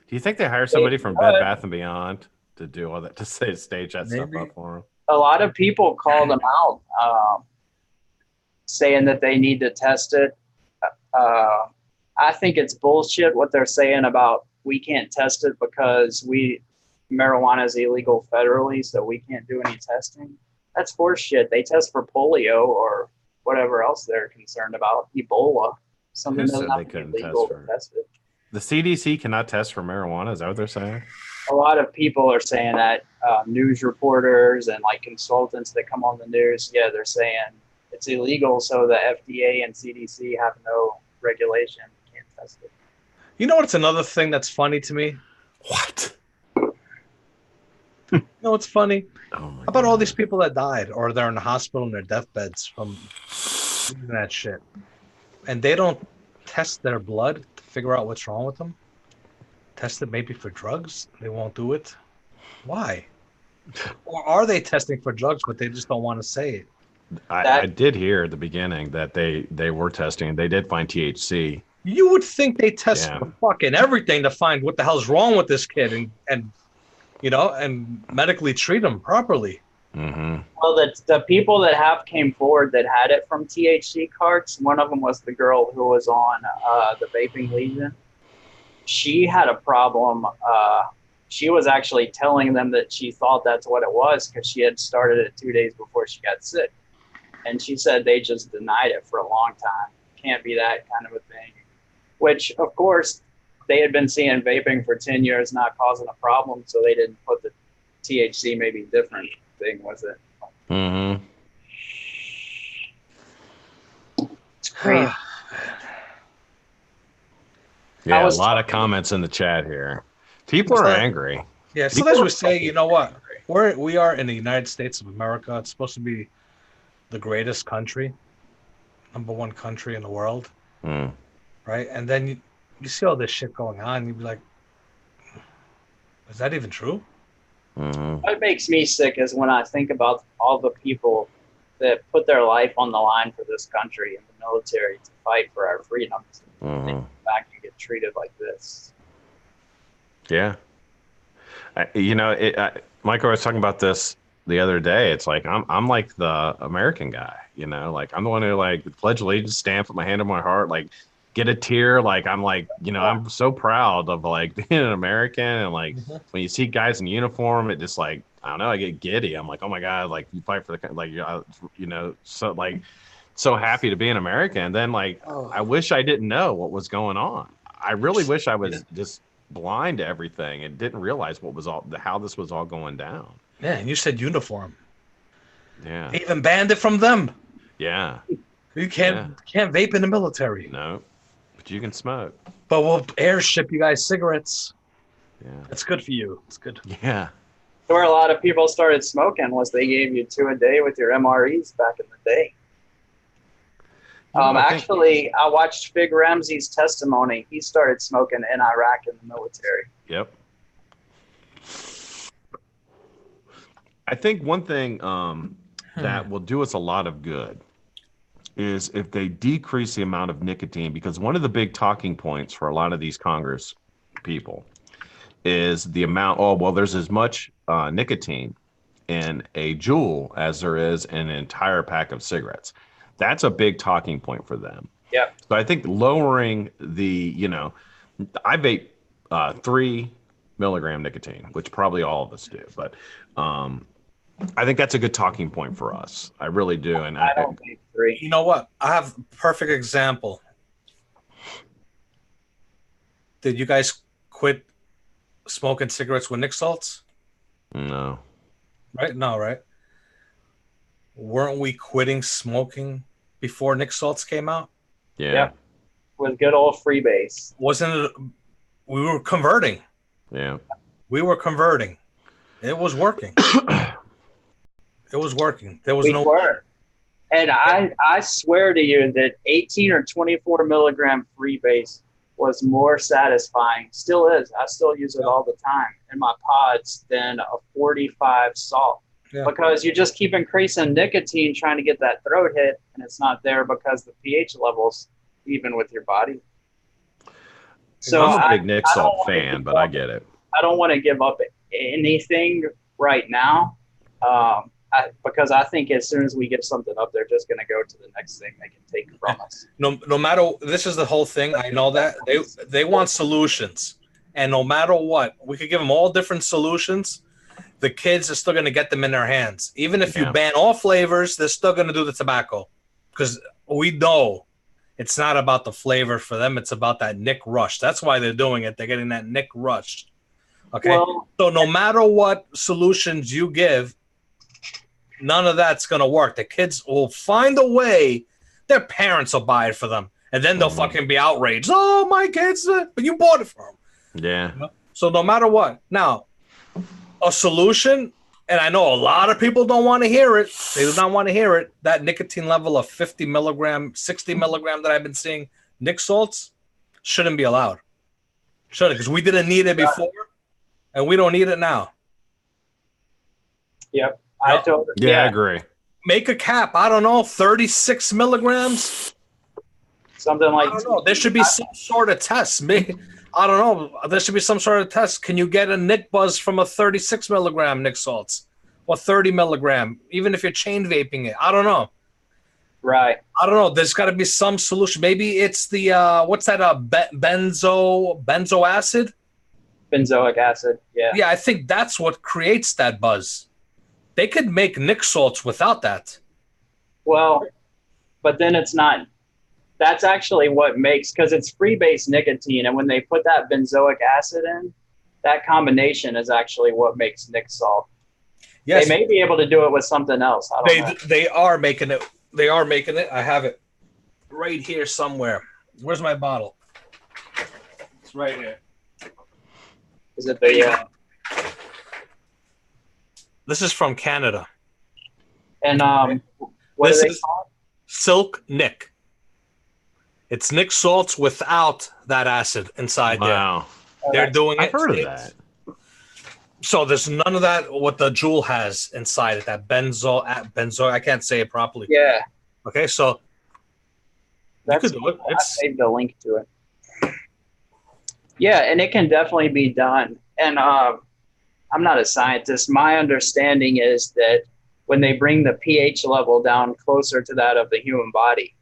Do you think they hire somebody from Bed Bath & Beyond to do all that, to stage that stuff up for them? A lot of people called them out, saying that they need to test it. I think it's bullshit what they're saying about we can't test it because marijuana is illegal federally, so we can't do any testing. That's horseshit. They test for polio or whatever else they're concerned about, Ebola. Something that's not illegal to test it. The CDC cannot test for marijuana. Is that what they're saying? A lot of people are saying that. News reporters and consultants that come on the news, they're saying it's illegal, so the FDA and CDC have no regulation, can't test it. You know what's another thing that's funny to me? What? You know what's funny? Oh my How about all these people that died or they're in the hospital in their deathbeds from that shit, and they don't test their blood to figure out what's wrong with them? Test it maybe for drugs? They won't do it. Why? Or are they testing for drugs, but they just don't want to say it? I did hear at the beginning that they were testing. They did find THC. You would think they test for fucking everything to find what the hell's wrong with this kid and medically treat him properly. Mm-hmm. Well, the people that have came forward that had it from THC carts, one of them was the girl who was on the Vaping Legion. She had a problem. She was actually telling them that she thought that's what it was because she had started it 2 days before she got sick. And she said they just denied it for a long time. Can't be that kind of a thing. Which, of course, they had been seeing vaping for 10 years not causing a problem, so they didn't put the THC maybe different thing, was it? Mm-hmm. It's crazy. Yeah, a lot of comments in the chat here. People are angry. Yeah, sometimes we say, you know what? We are in the United States of America. It's supposed to be the greatest country, #1 country in the world, right? And then you see all this shit going on, you'd be like, is that even true? What makes me sick is when I think about all the people that put their life on the line for this country and the military to fight for our freedoms. And in fact, you get treated like this. Yeah. Michael was talking about this the other day. It's like I'm like the American guy, I'm the one who pledge allegiance, stamp, put my hand on my heart, get a tear. I'm so proud of being an American. And when you see guys in uniform, it just I don't know, I get giddy. I'm like, oh my God, you fight for the so happy to be an American. And then I wish I didn't know what was going on. I really wish I was just blind to everything and didn't realize how this was all going down. Yeah, and you said uniform. Yeah. They even banned it from them. Yeah. You can't vape in the military. No, but you can smoke. But we'll airship you guys cigarettes. Yeah. That's good for you. It's good. Yeah. Where a lot of people started smoking was they gave you 2 a day with your MREs back in the day. I watched Fig Ramsey's testimony. He started smoking in Iraq in the military. Yep. I think one thing that will do us a lot of good is if they decrease the amount of nicotine, because one of the big talking points for a lot of these Congress people is the amount, there's as much nicotine in a joule as there is in an entire pack of cigarettes. That's a big talking point for them. Yeah. So I think lowering I vape 3 milligram nicotine, which probably all of us do, but I think that's a good talking point for us. I really do. And I don't vape 3. You know what? I have a perfect example. Did you guys quit smoking cigarettes with Nick salts? No. Right? No, right? Weren't we quitting smoking before Nick salts came out? Yeah. With good old freebase. Wasn't it? We were converting. Yeah. We were converting. It was working. It was working. There was We no. were. And I swear to you that 18 or 24 milligram freebase was more satisfying, still is. I still use it all the time in my pods than a 45 salt. Yeah. Because you just keep increasing nicotine trying to get that throat hit, and it's not there because the pH levels even with your body. So I'm a big Nick Salt fan, but I get it. I don't want to give up anything right now, because I think as soon as we get something up, they're just going to go to the next thing they can take from us. No matter, this is the whole thing. I know that they want solutions, and no matter what, we could give them all different solutions. The kids are still going to get them in their hands. Even if you ban all flavors, they're still going to do the tobacco, because we know it's not about the flavor for them. It's about that nick rush. That's why they're doing it. They're getting that nick rush. Okay. Well, so no matter what solutions you give, none of that's going to work. The kids will find a way. Their parents will buy it for them. And then they'll fucking be outraged. Oh, my kids, but you bought it for them. Yeah. You know? So no matter what. Now, a solution, and I know a lot of people don't want to hear it. They do not want to hear it. That nicotine level of 50 milligram, 60 milligram that I've been seeing, Nick salts, shouldn't be allowed. Shouldn't, because we didn't need it before, and we don't need it now. Yep. I agree. Make a cap. I don't know, 36 milligrams? Something like I don't know. There should be some sort of test. I don't know. There should be some sort of test. Can you get a Nick buzz from a 36 milligram Nick salts or 30 milligram, even if you're chain vaping it? I don't know. Right. I don't know. There's got to be some solution. Maybe it's the what's that? Benzoic acid. Benzoic acid. Yeah. Yeah, I think that's what creates that buzz. They could make Nick salts without that. Well, but then it's not. That's actually what makes, because it's freebase nicotine, and when they put that benzoic acid in, that combination is actually what makes Nick salt. Yes. They may be able to do it with something else. I don't know. They are making it. They are making it. I have it right here somewhere. Where's my bottle? It's right here. Is it the? This is from Canada. And what this are they is called? Silk Nick. It's Nick salts without that acid inside wow. there. They're doing it. I've heard of that. So there's none of that what the Juul has inside it, that benzo, I can't say it properly. Yeah. Okay, so you could do it. I saved a link to it. Yeah, and it can definitely be done. And I'm not a scientist. My understanding is that when they bring the pH level down closer to that of the human body,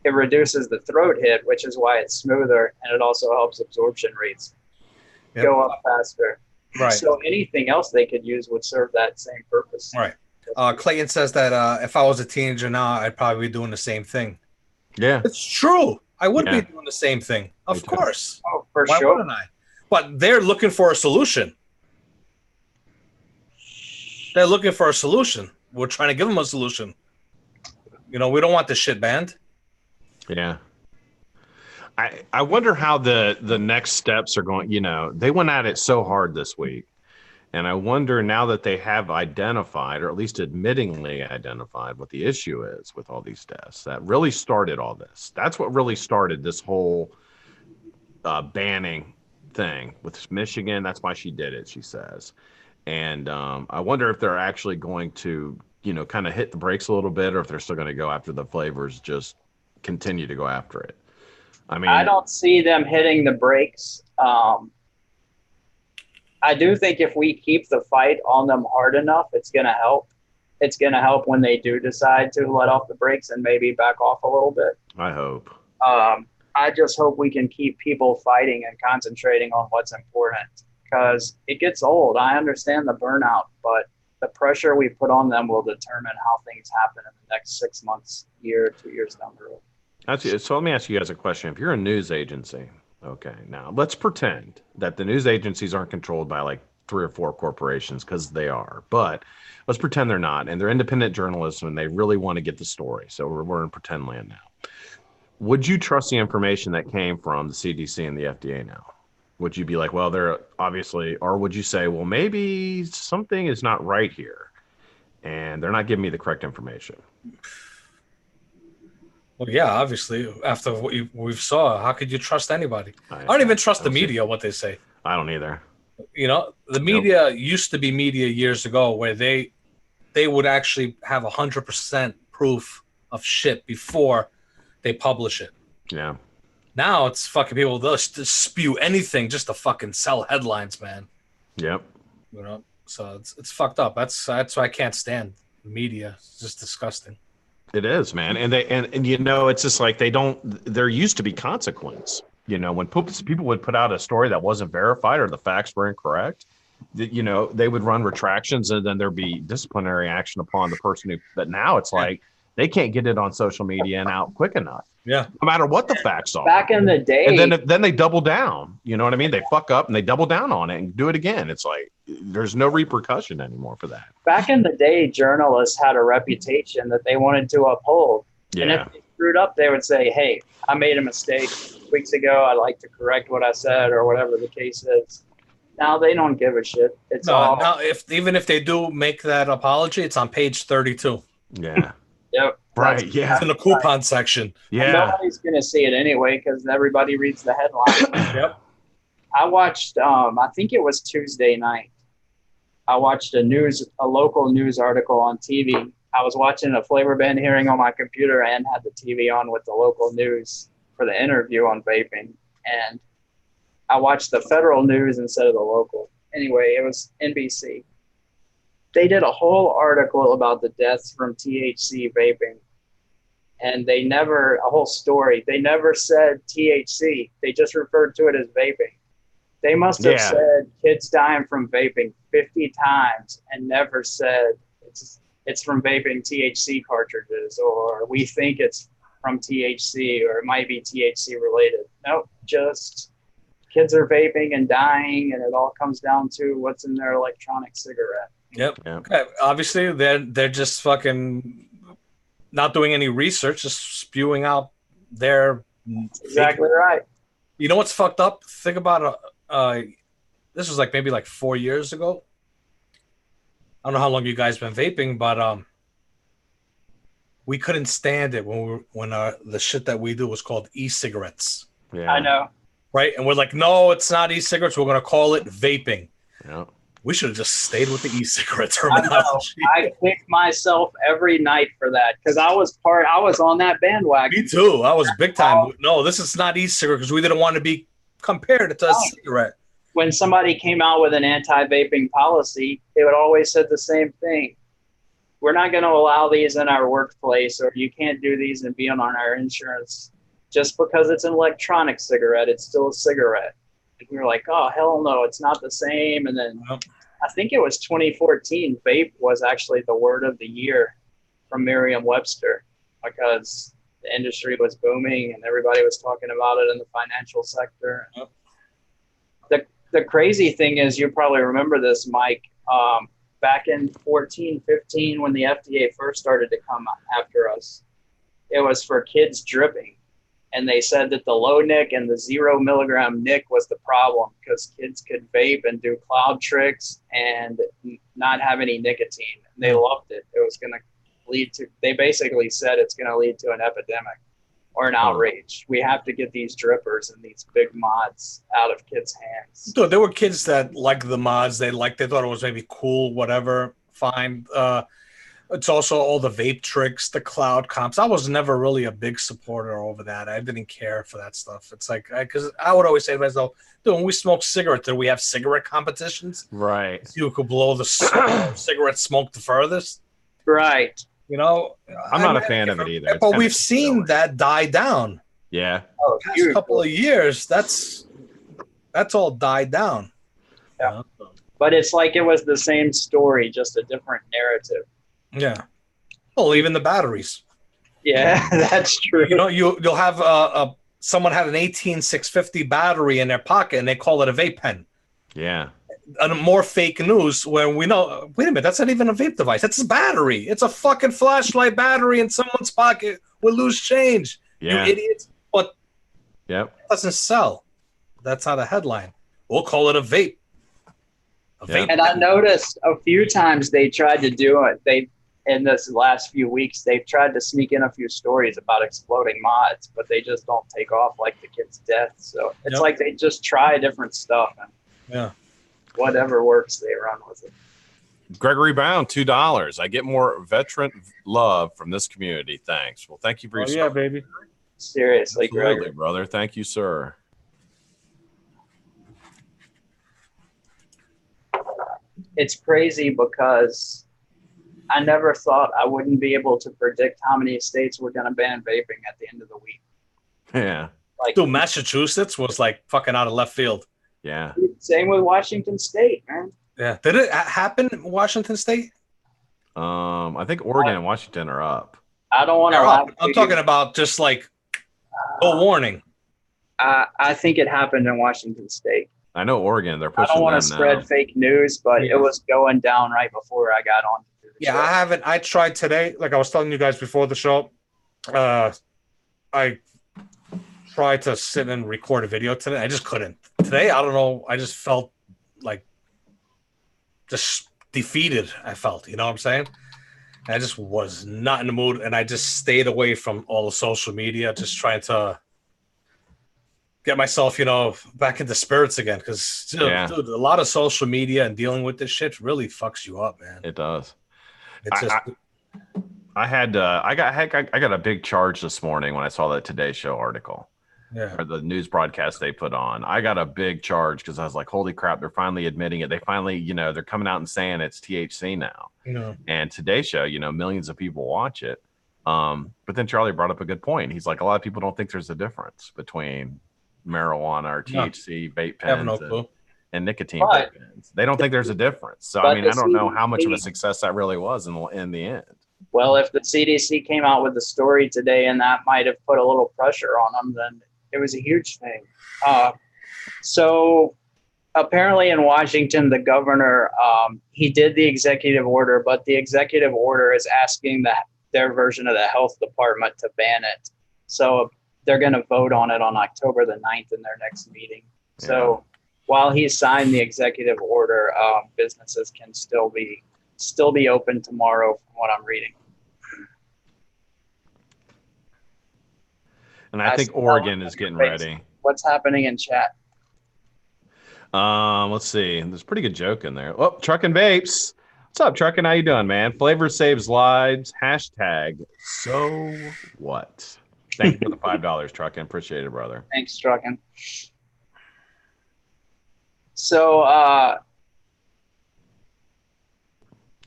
it reduces the throat hit, which is why it's smoother, and it also helps absorption rates go up faster. Right. So anything else they could use would serve that same purpose. Right. Clayton says that if I was a teenager now, I'd probably be doing the same thing. Yeah. It's true. I would be doing the same thing. Of course. Oh, for Why sure. wouldn't I? But they're looking for a solution. They're looking for a solution. We're trying to give them a solution. You know, we don't want this shit banned. Yeah. I wonder how the next steps are going. You know, they went at it so hard this week. And I wonder now that they have identified, or at least admittingly identified, what the issue is with all these deaths. That really started all this. That's what really started this whole banning thing with Michigan. That's why she did it, she says. And I wonder if they're actually going to, you know, kind of hit the brakes a little bit, or if they're still going to go after the flavors, just continue to go after it. I mean, I don't see them hitting the brakes. I do think if we keep the fight on them hard enough, it's going to help. It's going to help when they do decide to let off the brakes and maybe back off a little bit. I hope. I just hope we can keep people fighting and concentrating on what's important, because it gets old. I understand the burnout, but the pressure we put on them will determine how things happen in the next 6 months, year, 2 years down the road. So let me ask you guys a question. If you're a news agency, okay, now let's pretend that the news agencies aren't controlled by like 3 or 4 corporations, because they are, but let's pretend they're not, and they're independent journalists and they really want to get the story. So we're in pretend land now. Would you trust the information that came from the CDC and the FDA now? Would you be like, well, they're obviously, or would you say, well, maybe something is not right here and they're not giving me the correct information? Well, yeah, obviously, after what we've saw, how could you trust anybody? I don't I even trust the don't see- media, what they say. I don't either. You know, the media used to be media years ago where they would actually have 100% proof of shit before they publish it. Yeah. Now it's fucking people, they'll just spew anything just to fucking sell headlines, man. Yep. You know, so it's fucked up. That's why I can't stand the media. It's just disgusting. It is, man. And and you know, it's just like there used to be consequence. You know, when people would put out a story that wasn't verified or the facts were incorrect, you know, they would run retractions and then there'd be disciplinary action upon the person who, but now it's like they can't get it on social media and out quick enough. Yeah. No matter what the facts are. Back in the day. And then they double down. You know what I mean? They fuck up and they double down on it and do it again. It's like there's no repercussion anymore for that. Back in the day, journalists had a reputation that they wanted to uphold. Yeah. And if they screwed up, they would say, hey, I made a mistake weeks ago. I'd like to correct what I said or whatever the case is. Now they don't give a shit. It's now even if they do make that apology, it's on page 32. Yeah. Yep. Right. Yeah. It's in the coupon section. Yeah. And nobody's going to see it anyway because everybody reads the headline. Yep. I watched, I think it was Tuesday night. I watched a local news article on TV. I was watching a flavor ban hearing on my computer and had the TV on with the local news for the interview on vaping. And I watched the federal news instead of the local. Anyway, it was NBC. They did a whole article about the deaths from THC vaping. And a whole story. They never said THC. They just referred to it as vaping. They must have said kids dying from vaping 50 times and never said it's from vaping THC cartridges, or we think it's from THC, or it might be THC related. Nope, just kids are vaping and dying, and it all comes down to what's in their electronic cigarette. Yep. Okay. Obviously, they're just fucking not doing any research, just spewing out their. Exactly right. You know what's fucked up? Think about this was maybe 4 years ago. I don't know how long you guys been vaping, but we couldn't stand it when the shit that we do was called e-cigarettes. Yeah. I know. Right? And we're like, no, it's not e-cigarettes. We're going to call it vaping. Yeah. We should have just stayed with the e-cigarette terminology. I kick myself every night for that because I was on that bandwagon. Me too. I was big time. No, this is not e-cigarette because we didn't want to be compared to a cigarette. When somebody came out with an anti-vaping policy, they would always said the same thing. We're not going to allow these in our workplace, or you can't do these and be on our insurance. Just because it's an electronic cigarette, it's still a cigarette. And we were like, oh, hell no, it's not the same. And then I think it was 2014, vape was actually the word of the year from Merriam-Webster because the industry was booming and everybody was talking about it in the financial sector. Yep. The crazy thing is, you probably remember this, Mike, back in 14, 15, when the FDA first started to come after us, it was for kids dripping. And they said that the low nic and the 0 milligram nic was the problem because kids could vape and do cloud tricks and not have any nicotine. And they loved it. It was going to they basically said it's going to lead to an epidemic or an outrage. We have to get these drippers and these big mods out of kids' hands. Dude, there were kids that liked the mods. They thought it was maybe cool, whatever, fine. It's also all the vape tricks, the cloud comps. I was never really a big supporter over that. I didn't care for that stuff. It's because I would always say to myself, dude, when we smoke cigarettes, do we have cigarette competitions? Right. You could blow the cigarette smoke the furthest. Right. You know, I'm not a fan of it either. But we've seen that die down. Yeah. Oh, Past couple of years, that's all died down. Yeah. But it's like it was the same story, just a different narrative. Yeah. Well, even the batteries. Yeah, that's true. You know, you'll have someone had an 18650 battery in their pocket and they call it a vape pen. Yeah. And more fake news when we know, wait a minute, that's not even a vape device. That's a battery. It's a fucking flashlight battery in someone's pocket with loose change. Yeah. You idiots. But it doesn't sell. That's not a headline. we'll call it a vape. A Yeah. vape. And I noticed a few times they tried to do it. In this last few weeks, they've tried to sneak in a few stories about exploding mods, but they just don't take off like the kid's death. So it's like they just try different stuff, and whatever works, they run with it. Gregory Bound, $2. I get more veteran love from this community. Thanks. Well, thank you for your yeah, baby. Seriously, Absolutely, Greg. brother. Thank you, sir. It's crazy because I never thought I wouldn't be able to predict how many states were going to ban vaping at the end of the week. Yeah. Like, Dude, Massachusetts was like fucking out of left field. Yeah. Same with Washington State, man. Yeah. Did it happen in Washington State? I think Oregon and Washington are up. I don't want to They're lie. up. I'm talking about just like no warning. I think it happened in Washington State. I know Oregon. They're I pushing don't want them to spread now. fake news, but it was going down right before I got on. Yeah, I haven't. I tried today. Like I was telling you guys before the show, I tried to sit and record a video today. I just couldn't. Today, I don't know. I just felt like just defeated. I felt, you know what I'm saying? I just was not in the mood, and I just stayed away from all the social media, just trying to get myself, you know, back into spirits again. Because, dude, a lot of social media and dealing with this shit really fucks you up, man. It does. It's just. I got a big charge this morning when I saw that Today Show article. Yeah. Or the news broadcast they put on. I got a big charge because I was like, holy crap, they're finally admitting it. They finally, you know, they're coming out and saying it's THC now. Yeah. And Today Show, you know, millions of people watch it. But then Charlie brought up a good point. He's like, a lot of people don't think there's a difference between marijuana or THC, vape pens, and nicotine vape pens. They don't think there's a difference. So, I mean, I don't know how much of a success that really was in the end. Well, if the CDC came out with the story today and that might have put a little pressure on them, then it was a huge thing. So apparently in Washington, the governor, he did the executive order, but the executive order is asking their version of the health department to ban it. So they're going to vote on it on October the 9th in their next meeting. Yeah. So while he signed the executive order, businesses can still be open tomorrow from what I'm reading. And I think Oregon is getting ready. What's happening in chat? Let's see. There's a pretty good joke in there. Oh, Truckin' Vapes. What's up, Truckin'? How you doing, man? Flavor saves lives. Hashtag so what? Thank you for the $5, Truckin'. Appreciate it, brother. Thanks, Truckin'. So,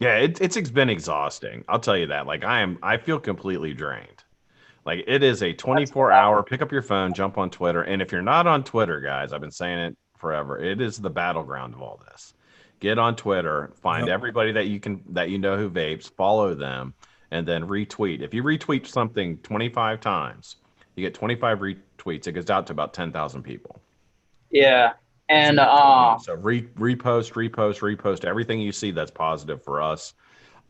yeah, it's been exhausting. I'll tell you that. Like I feel completely drained. Like it is a 24-hour, pick up your phone, jump on Twitter. And if you're not on Twitter, guys, I've been saying it forever. It is the battleground of all this. Get on Twitter, find everybody that you know who vapes, follow them, and then retweet. If you retweet something 25 times, you get 25 retweets. It goes out to about 10,000 people. Yeah. And so repost everything you see that's positive for us.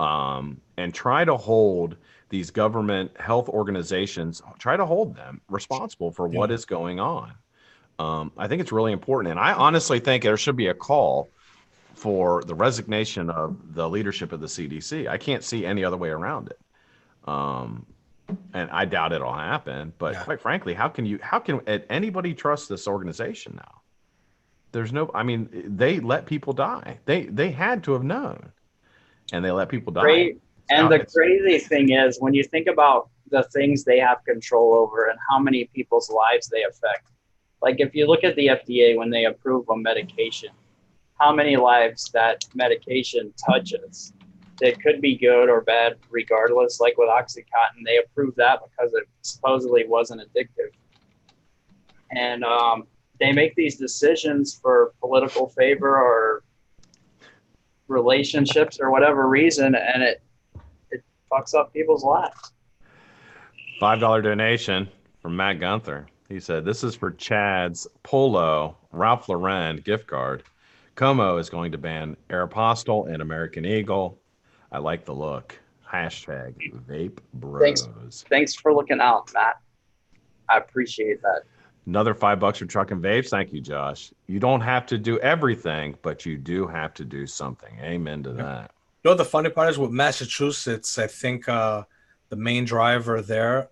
And try to hold these government health organizations, try to hold them responsible for what is going on. I think it's really important. And I honestly think there should be a call for the resignation of the leadership of the CDC. I can't see any other way around it. And I doubt it'll happen. But quite frankly, how can anybody trust this organization now? There's no, I mean, they let people die. They had to have known. And they let people die. Great. And the crazy thing is, when you think about the things they have control over and how many people's lives they affect, like if you look at the FDA when they approve a medication, how many lives that medication touches? It could be good or bad regardless. Like with Oxycontin, they approved that because it supposedly wasn't addictive. And they make these decisions for political favor or relationships or whatever reason, and it fucks up people's lives. $5 donation from Matt Gunther. He said, this is for Chad's Polo Ralph Lauren gift card. Como is going to ban Aeropostale and American Eagle. I like the look. Hashtag Vape Bros. Thanks for looking out, Matt. I appreciate that. Another $5 for trucking vapes. Thank you, Josh. You don't have to do everything, but you do have to do something. Amen to that. You know, the funny part is with Massachusetts, I think the main driver there,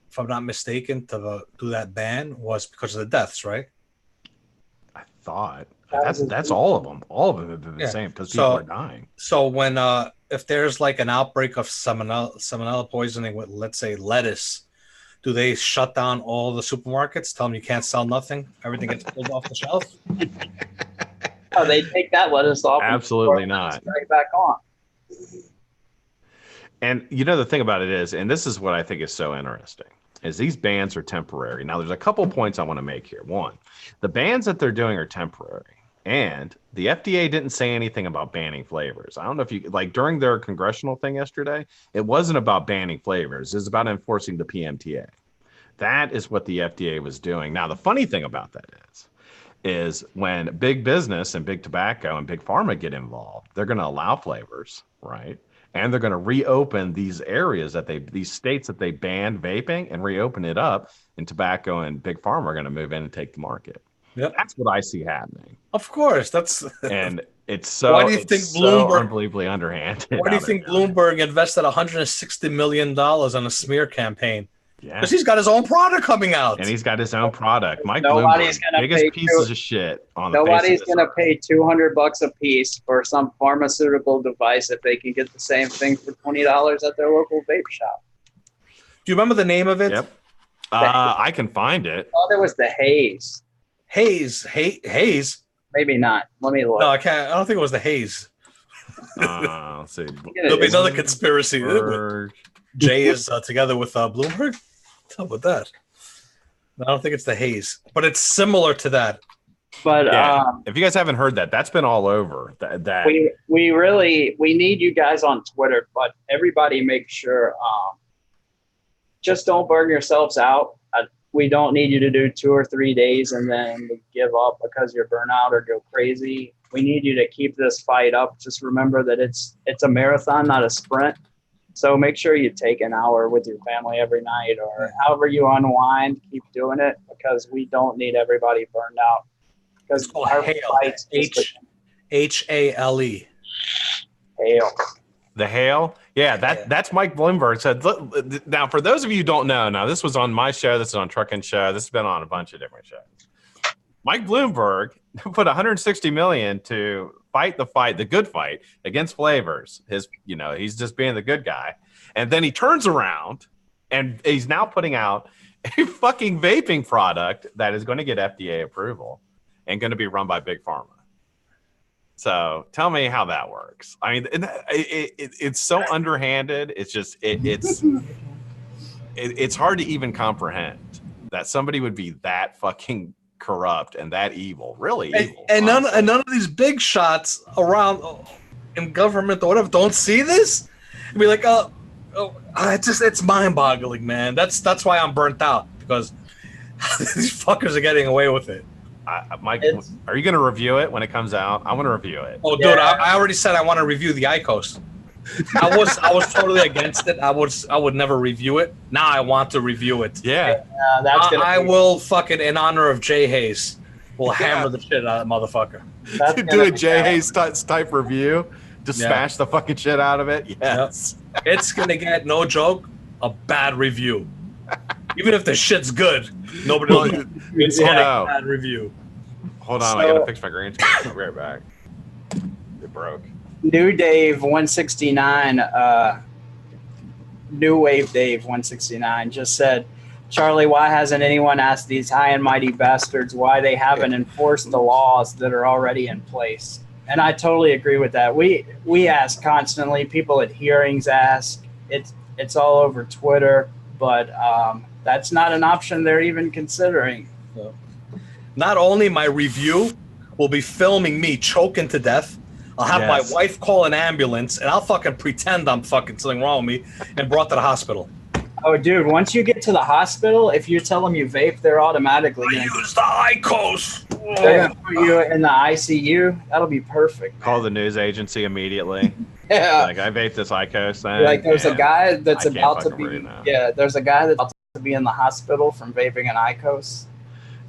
if I'm not mistaken, to do that ban was because of the deaths, right? I thought that's all of them. All of them have been the same because people are dying. So when if there's like an outbreak of salmonella poisoning with, let's say, lettuce, do they shut down all the supermarkets? Tell them you can't sell nothing. Everything gets pulled off the shelf. Oh, they take that lettuce off. Absolutely not. Right back on. And you know the thing about it is, and this is what I think is so interesting, is these bans are temporary. Now, there's a couple points I want to make here. One, the bans that they're doing are temporary. And the FDA didn't say anything about banning flavors. I don't know if you, like during their congressional thing yesterday, it wasn't about banning flavors. It was about enforcing the PMTA. That is what the FDA was doing. Now, the funny thing about that is when big business and big tobacco and big pharma get involved, they're going to allow flavors, right? And they're going to reopen these areas these states that they banned vaping and reopen it up, and tobacco and big pharma are going to move in and take the market. Yep. That's what I see happening. Of course, that's. And it's so. Why do you think Bloomberg unbelievably underhanded? Why do you think Bloomberg invested $160 million on a smear campaign? Yeah, because he's got his own product coming out, and he's got his own product. Mike Nobody's Bloomberg, biggest pieces of shit on the. Nobody's gonna pay $200 a piece for some pharmaceutical device if they can get the same thing for $20 at their local vape shop. Do you remember the name of it? Yep. I can find it. Oh, there was the Haze. Haze. Maybe not. Let me look. No, I can't. I don't think it was the Haze. Let's see. There'll be another conspiracy. Jay is together with Bloomberg. What's up with that? I don't think it's the Haze, but it's similar to that. But if you guys haven't heard that, that's been all over. That we need you guys on Twitter, but everybody make sure just don't burn yourselves out. We don't need you to do 2 or 3 days and then give up because you're burnt out or go crazy. We need you to keep this fight up. Just remember that it's a marathon, not a sprint. So make sure you take an hour with your family every night or however you unwind, keep doing it because we don't need everybody burned out. Because our fights H-A-L-E. Hail. The hail? Yeah, that's Mike Bloomberg said. Look, now, for those of you who don't know, now this was on my show, this is on Trucking Show, this has been on a bunch of different shows. Mike Bloomberg put $160 million to fight the good fight against flavors. He's just being the good guy, and then he turns around and he's now putting out a fucking vaping product that is going to get FDA approval and going to be run by Big Pharma. So tell me how that works. I mean, it's so underhanded. It's just it's hard to even comprehend that somebody would be that fucking corrupt and that evil, really evil. And none of these big shots around in government or whatever don't see this. And be like, it's mind-boggling, man. That's why I'm burnt out because these fuckers are getting away with it. Mike, are you going to review it when it comes out? I want to review it. Oh, dude, I already said I want to review the IQOS. I was totally against it. I would never review it. Now I want to review it. Yeah, I will fucking, in honor of Jay Hayes, will hammer the shit out of that motherfucker. Do a Jay Hayes type review. Just smash the fucking shit out of it. Yes, it's gonna get, no joke, a bad review. Even if the shit's good, nobody will. It's a bad review. Hold on, I gotta fix my green screen. I'll be right back. It broke. New Dave 169, New Wave Dave 169 just said, Charlie, why hasn't anyone asked these high and mighty bastards why they haven't enforced the laws that are already in place? And I totally agree with that. We ask constantly. People at hearings ask. It's all over Twitter, but that's not an option they're even considering. So, not only my review will be filming me choking to death, I'll have my wife call an ambulance, and I'll fucking pretend I'm fucking something wrong with me and brought to the hospital. Oh, dude, once you get to the hospital, if you tell them you vape, they're automatically going to use the IQOS. They're going to put you in the ICU. That'll be perfect. Call the news agency immediately. Yeah. Like, I vape this IQOS thing. Like, there's a guy that's about to be, there's a guy that's about to be in the hospital from vaping an IQOS.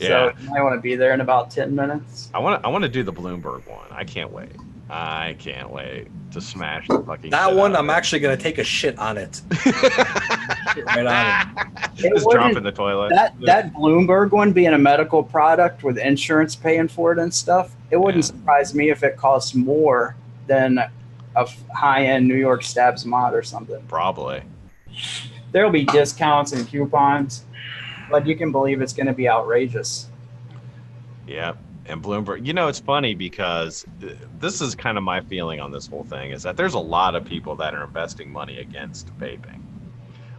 So Yeah. you might want to be there in about 10 minutes. I want to do the Bloomberg one. I can't wait. I can't wait to smash the fucking That shit one, out I'm of it. actually gonna take a shit on it. Right on It Just drop wouldn't- in the toilet. That Bloomberg one being a medical product with insurance paying for it and stuff, it wouldn't Yeah. surprise me if it costs more than a high-end New York Stabs mod or something. Probably. There'll be discounts and coupons, but you can believe it's going to be outrageous. Yep. And Bloomberg, it's funny because this is kind of my feeling on this whole thing is that there's a lot of people that are investing money against vaping.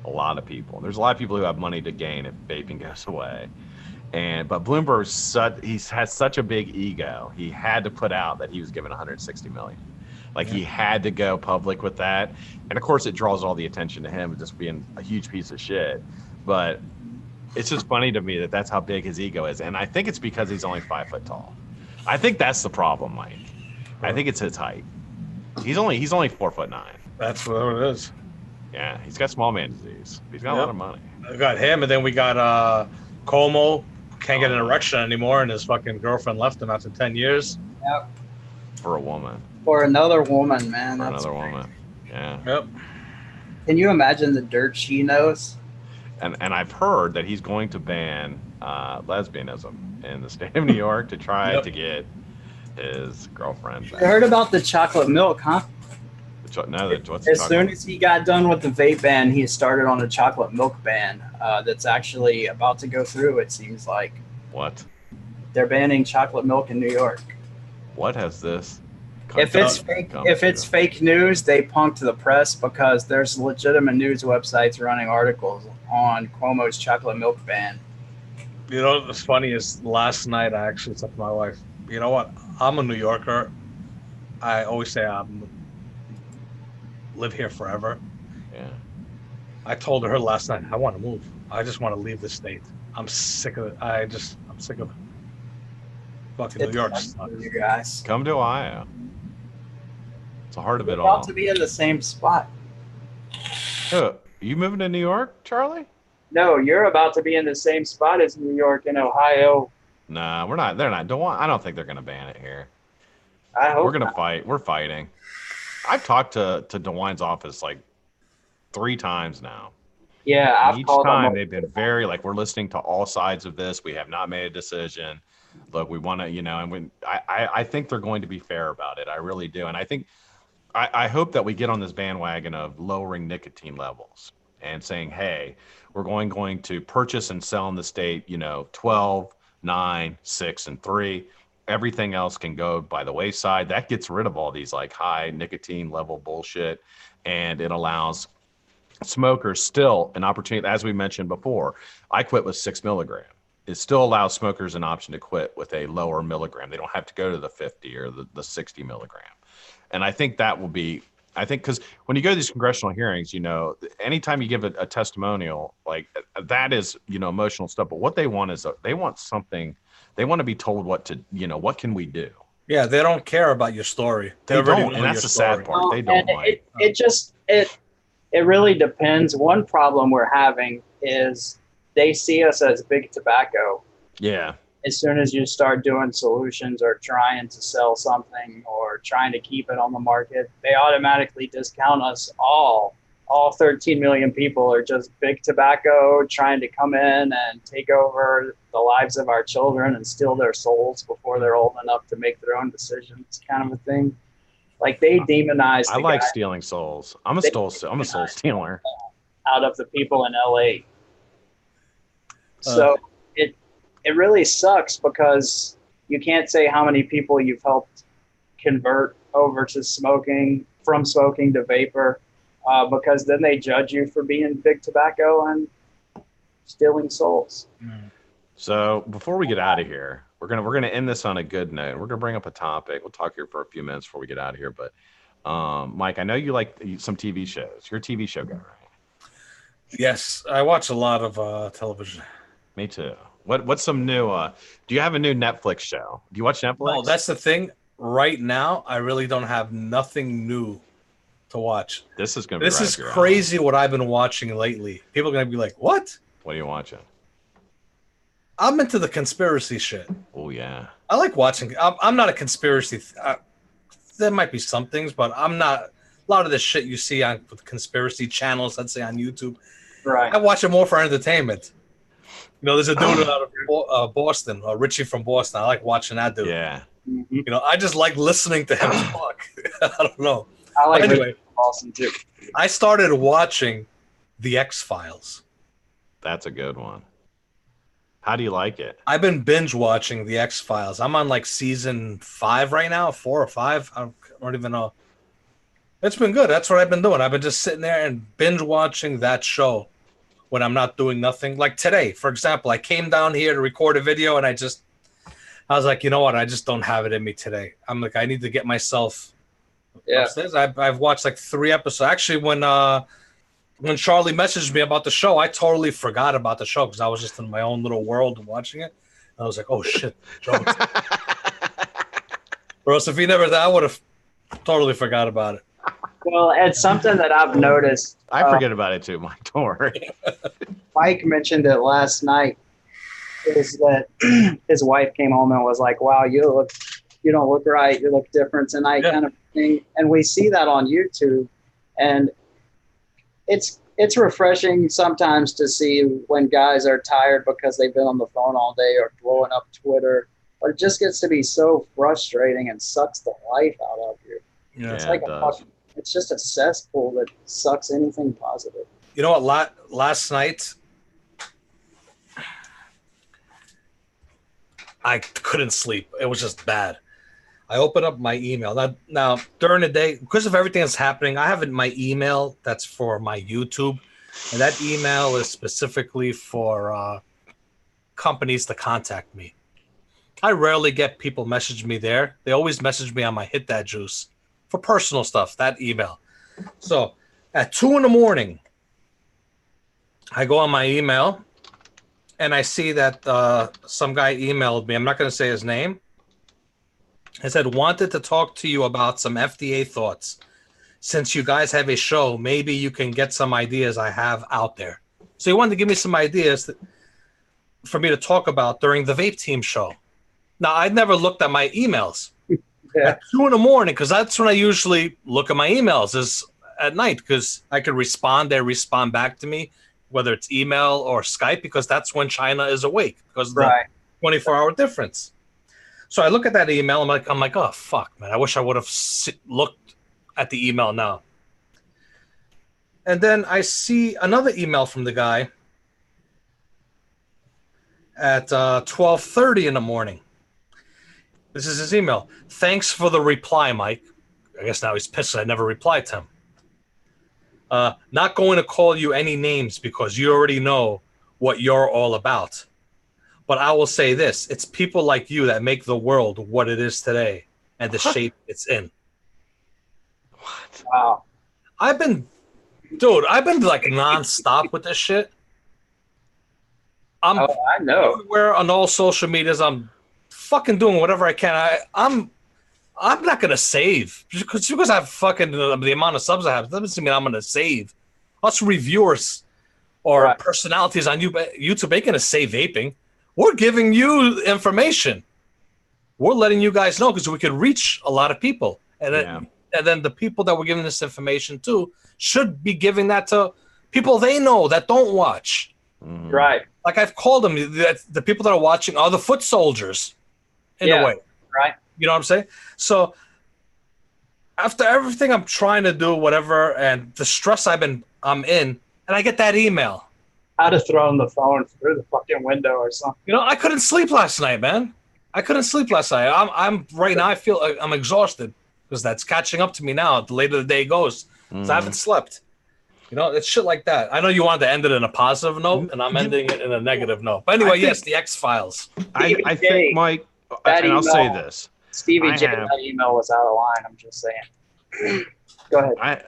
A lot of people. There's a lot of people who have money to gain if vaping goes away. But Bloomberg, he has such a big ego. He had to put out that he was given 160 million. Like he had to go public with that. And of course it draws all the attention to him just being a huge piece of shit. But it's just funny to me that that's how big his ego is. And I think it's because he's only 5 foot tall. I think that's the problem, Mike. I think it's his height. He's only 4'9". That's what it is. Yeah, he's got small man disease. He's got a lot of money. We got him, and then we got Como. Can't get an erection anymore, and his fucking girlfriend left him after 10 years. Yep. For a woman. For another woman, man. For That's another crazy. woman. Yeah. Yep. Can you imagine the dirt she knows? And I've heard that he's going to ban lesbianism in the state of New York to try to get his girlfriend You back. heard about the chocolate milk, huh? No, what's the As chocolate? soon as he got done with the vape ban, he started on a chocolate milk ban that's actually about to go through, it seems like. What? They're banning chocolate milk in New York. What has this? If it's fake news, they punked the press because there's legitimate news websites running articles on Cuomo's chocolate milk ban. You know what's funny is last night I actually said to my wife, you know what? I'm a New Yorker. I always say I'm live here forever. Yeah. I told her last night, I want to move. I just want to leave the state. I'm sick of it. I'm sick of it. Fucking New York sucks. You guys. Come to Ohio. It's the heart of We're it about all. to be in the same spot. You moving to New York, Charlie? No, you're about to be in the same spot as New York and Ohio. Nah, we're not. They're not. I don't think they're gonna ban it here. I hope We're gonna not. fight. We're fighting. I've talked to DeWine's office like 3 times now. Yeah, And I've each called time them. they've been very like, we're listening to all sides of this. We have not made a decision. Look, we want to, and I think they're going to be fair about it. I really do. And I think, I hope that we get on this bandwagon of lowering nicotine levels and saying, hey, we're going to purchase and sell in the state, 12, 9, 6, and 3. Everything else can go by the wayside. That gets rid of all these like high nicotine level bullshit. And it allows smokers still an opportunity. As we mentioned before, I quit with 6 milligram. It still allows smokers an option to quit with a lower milligram. They don't have to go to the 50 or the 60 milligram. And I think that will be, because when you go to these congressional hearings, anytime you give a testimonial, like that is, emotional stuff. But what they want is they want something, they want to be told what what can we do? Yeah, they don't care about your story. They already don't, know and that's your the sad story. part. They don't And like. it really depends. One problem we're having is they see us as big tobacco. Yeah. As soon as you start doing solutions or trying to sell something or trying to keep it on the market, they automatically discount us all. All 13 million people are just big tobacco trying to come in and take over the lives of our children and steal their souls before they're old enough to make their own decisions, kind of a thing. Like they demonize I the like guy stealing souls. I'm a soul stealer. out of the people in LA. So it really sucks because you can't say how many people you've helped convert over to smoking, from smoking to vapor, because then they judge you for being big tobacco and stealing souls. So before we get out of here, we're gonna end this on a good note. We're gonna bring up a topic. We'll talk here for a few minutes before we get out of here. But Mike, I know you like some TV shows. You're a TV show guy, right? Yes, I watch a lot of television. Me too. What's some new? Do you have a new Netflix show? Do you watch Netflix? No, that's the thing. Right now, I really don't have nothing new to watch. This is gonna be. This right is up your alley. crazy what I've been watching lately. People are gonna be like, "What? What are you watching? I'm into the conspiracy shit. Oh yeah. I like watching. I'm not a conspiracy. There might be some things, but I'm not. A lot of the shit you see on conspiracy channels, let's say on YouTube, Right. I watch it more for entertainment. You know, there's a dude out of Boston, Richie from Boston. I like watching that dude. Yeah. Mhm. You know, I just like listening to him talk. I don't know. I like But anyway, Boston too. I started watching The X-Files. That's a good one. How do you like it? I've been binge watching The X-Files. I'm on like season 5 right now, 4 or 5. I don't even know. It's been good. That's what I've been doing. I've been just sitting there and binge watching that show when I'm not doing nothing. Like today, for example, I came down here to record a video and I was like, you know what? I just don't have it in me today. I'm like, I need to get myself upstairs. I've watched like 3 episodes. Actually, when Charlie messaged me about the show, I totally forgot about the show because I was just in my own little world watching it. And I was like, oh shit, Joe. Or else if he never, I would have totally forgot about it. Well, it's something that I've noticed. I forget about it too, Mike. Don't worry. Mike mentioned it last night. Is that his wife came home and was like, "Wow, you don't look right. You look different tonight," kind of thing. And we see that on YouTube, and it's refreshing sometimes to see when guys are tired because they've been on the phone all day or blowing up Twitter. But it just gets to be so frustrating and sucks the life out of you. Yeah, It's like it's just a cesspool that sucks anything positive. You know what? Last night, I couldn't sleep. It was just bad. I opened up my email. Now during the day, because of everything that's happening, I have my email that's for my YouTube. And that email is specifically for companies to contact me. I rarely get people message me there. They always message me on my Hit That Juice for personal stuff, that email. So at 2 a.m, I go on my email and I see that some guy emailed me. I'm not going to say his name. He said, wanted to talk to you about some FDA thoughts. Since you guys have a show, maybe you can get some ideas I have out there. So he wanted to give me some ideas for me to talk about during the Vape Team show. Now, I'd never looked at my emails. At 2 a.m, because that's when I usually look at my emails, is at night, because I can respond. They respond back to me, whether it's email or Skype, because that's when China is awake because of the 24-hour difference. So I look at that email. I'm like, oh fuck, man! I wish I would have looked at the email now. And then I see another email from the guy at 12:30 in the morning. This is his email. Thanks for the reply, Mike. I guess now he's pissed I never replied to him. Not going to call you any names because you already know what you're all about. But I will say this. It's people like you that make the world what it is today and the shape it's in. What? Wow. I've been like nonstop with this shit. I know. Everywhere on all social medias. I'm fucking doing whatever I can. I'm not gonna save because I have fucking the amount of subs I have. That doesn't mean I'm gonna save. Us reviewers or personalities on YouTube ain't gonna save vaping. We're giving you information. We're letting you guys know because we could reach a lot of people, and then the people that we're giving this information to should be giving that to people they know that don't watch. Mm-hmm. Right. Like I've called them, the people that are watching are the foot soldiers. In a way, right? You know what I'm saying? So after everything I'm trying to do, whatever, and the stress I'm in, and I get that email. I'd have thrown the phone through the fucking window or something. You know, I couldn't sleep last night, man. I'm right now. I feel I'm exhausted because that's catching up to me now. The later the day goes, so I haven't slept. You know, it's shit like that. I know you wanted to end it in a positive note, and I'm ending it in a negative note. But anyway, yes, the X-Files. I think, Mike, and I'll say this. Stevie J, that email was out of line. I'm just saying. Go ahead.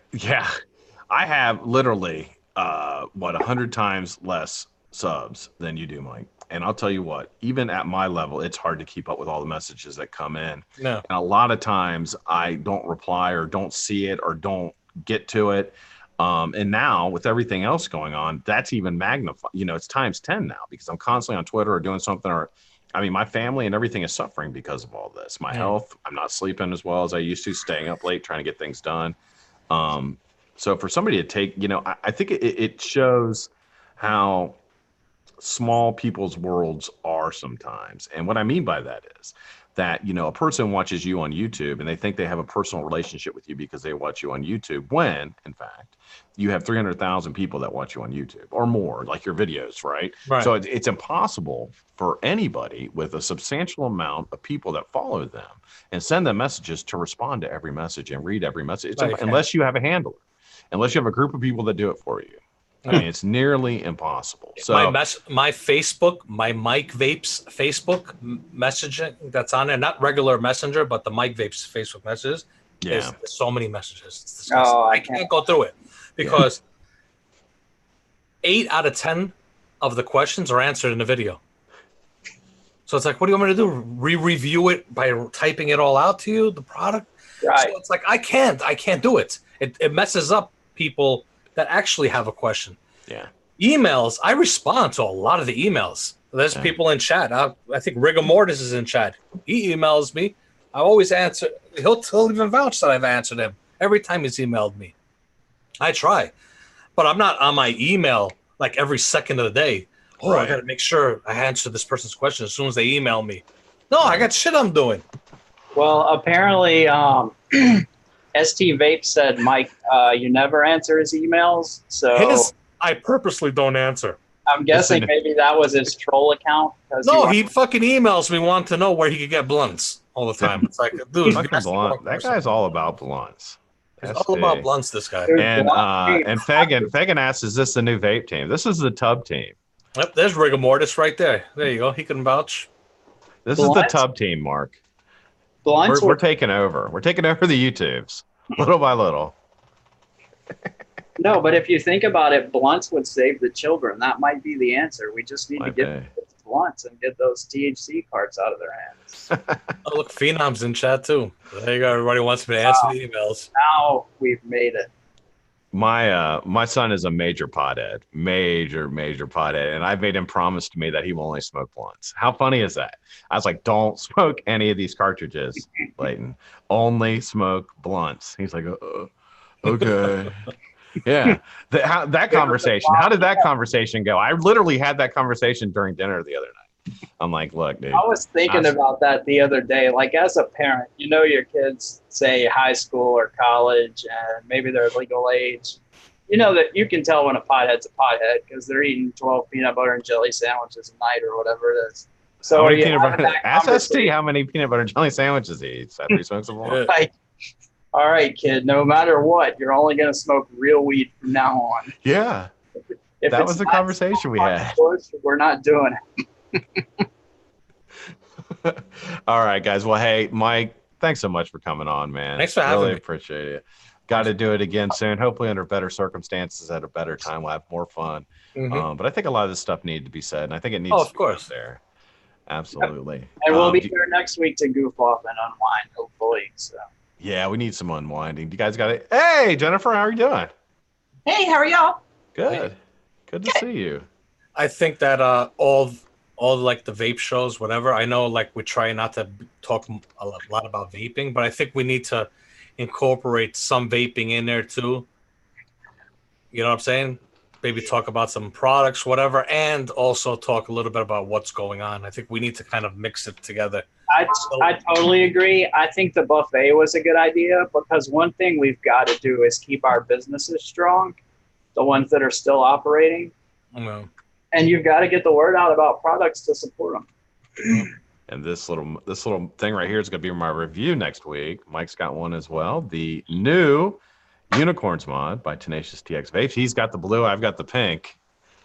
I have literally, 100 times less subs than you do, Mike. And I'll tell you what, even at my level, it's hard to keep up with all the messages that come in. No. And a lot of times I don't reply or don't see it or don't get to it. And now with everything else going on, that's even magnified. You know, it's times 10 now because I'm constantly on Twitter or doing something. Or, I mean, my family and everything is suffering because of all this. My health, I'm not sleeping as well as I used to, staying up late trying to get things done. So for somebody to take, you know, I think it shows how small people's worlds are sometimes. And what I mean by that is that, you know, a person watches you on YouTube and they think they have a personal relationship with you because they watch you on YouTube, when in fact you have 300,000 people that watch you on YouTube or more, like your videos, right? So it's impossible for anybody with a substantial amount of people that follow them and send them messages to respond to every message and read every message. Unless you have a handler, unless you have a group of people that do it for you. I mean, it's nearly impossible. So my Facebook, my Mike Vapes Facebook messaging that's on there, not regular Messenger, but the Mike Vapes Facebook messages. There's so many messages. It's disgusting. Oh, I can't go through it because 8 out of 10 of the questions are answered in the video. So it's like, what do you want me to do? Re-review it by typing it all out to you, the product? Right. So it's like, I can't do it. It messes up people that actually have a question. Emails, I respond to a lot of the emails. There's people in chat. I think Rigor Mortis is in chat. He emails me. I always answer. He'll even vouch that I've answered him every time he's emailed me. I try, but I'm not on my email like every second of the day. Oh, I got to make sure I answer this person's question as soon as they email me. No, I got shit I'm doing. Well, apparently, ST Vape said, Mike, you never answer his emails. So I purposely don't answer. I'm guessing maybe that was his troll account. No, he fucking emails me wanting to know where he could get blunts all the time. It's like, dude, that guy's all about blunts. He's all about blunts, this guy. And Fagan asks, is this the new vape team? This is the tub team. Yep, there's Rigor Mortis right there. There you go. He can vouch. This is the tub team, Mark. We're taking over. We're taking over the YouTubes little by little. No, but if you think about it, blunts would save the children. That might be the answer. We just need to get blunts and get those THC carts out of their hands. Oh, look, Phenom's in chat too. There you go. Everybody wants me to answer the emails. Now we've made it. My son is a major pothead, major pothead, and I've made him promise to me that he will only smoke blunts. How funny is that? I was like, don't smoke any of these cartridges, Leighton. Only smoke blunts. He's like, okay. Yeah, that conversation. How did that conversation go? I literally had that conversation during dinner the other night. I'm like, look, dude. I was thinking about that the other day. Like, as a parent, you know, your kids say high school or college, and maybe they're legal age. You know that you can tell when a pothead's a pothead because they're eating 12 peanut butter and jelly sandwiches a night or whatever it is. So ask ST how many peanut butter and jelly sandwiches he eats after he smokes a blunt. Like, all right, kid, no matter what, you're only going to smoke real weed from now on. Yeah. That was the conversation we had. We're not doing it. All right, guys. Well, hey, Mike, thanks so much for coming on, man. Thanks for having me. Really appreciate it. Got to do it again soon. Hopefully under better circumstances at a better time. We'll have more fun. But I think a lot of this stuff needed to be said, and I think it needs to be there. Absolutely. And we'll be here next week to goof off and unwind, hopefully. So. Yeah, we need some unwinding. You guys got it. Hey, Jennifer, how are you doing? Hey, how are y'all? Good. Good to see you. I think that all like the vape shows, whatever. I know, like, we try not to talk a lot about vaping, but I think we need to incorporate some vaping in there too. You know what I'm saying? Maybe talk about some products, whatever, and also talk a little bit about what's going on. I think we need to kind of mix it together. I totally agree. I think the buffet was a good idea because one thing we've got to do is keep our businesses strong, the ones that are still operating. And you've got to get the word out about products to support them. And this little thing right here is going to be my review next week. Mike's got one as well. The new Unicorns mod by Tenacious TX Vapes. He's got the blue. I've got the pink.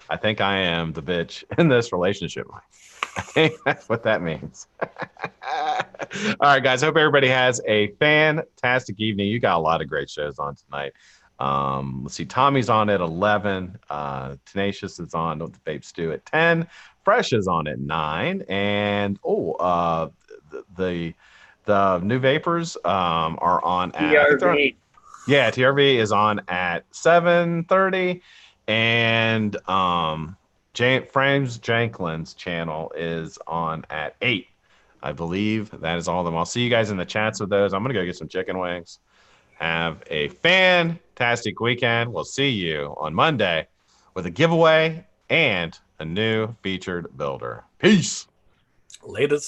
I think I am the bitch in this relationship. I think that's what that means. All right, guys. Hope everybody has a fantastic evening. You got a lot of great shows on tonight. Let's see. Tommy's on at 11. Tenacious is on with the Vapes do at 10. Fresh is on at 9. And the new Vapors are on at Yeah, TRV is on at 7:30, and Frames Janklin's channel is on at 8. I believe that is all of them. I'll see you guys in the chats with those. I'm gonna go get some chicken wings. Have a fantastic weekend. We'll see you on Monday with a giveaway and a new featured builder. Peace. Latest.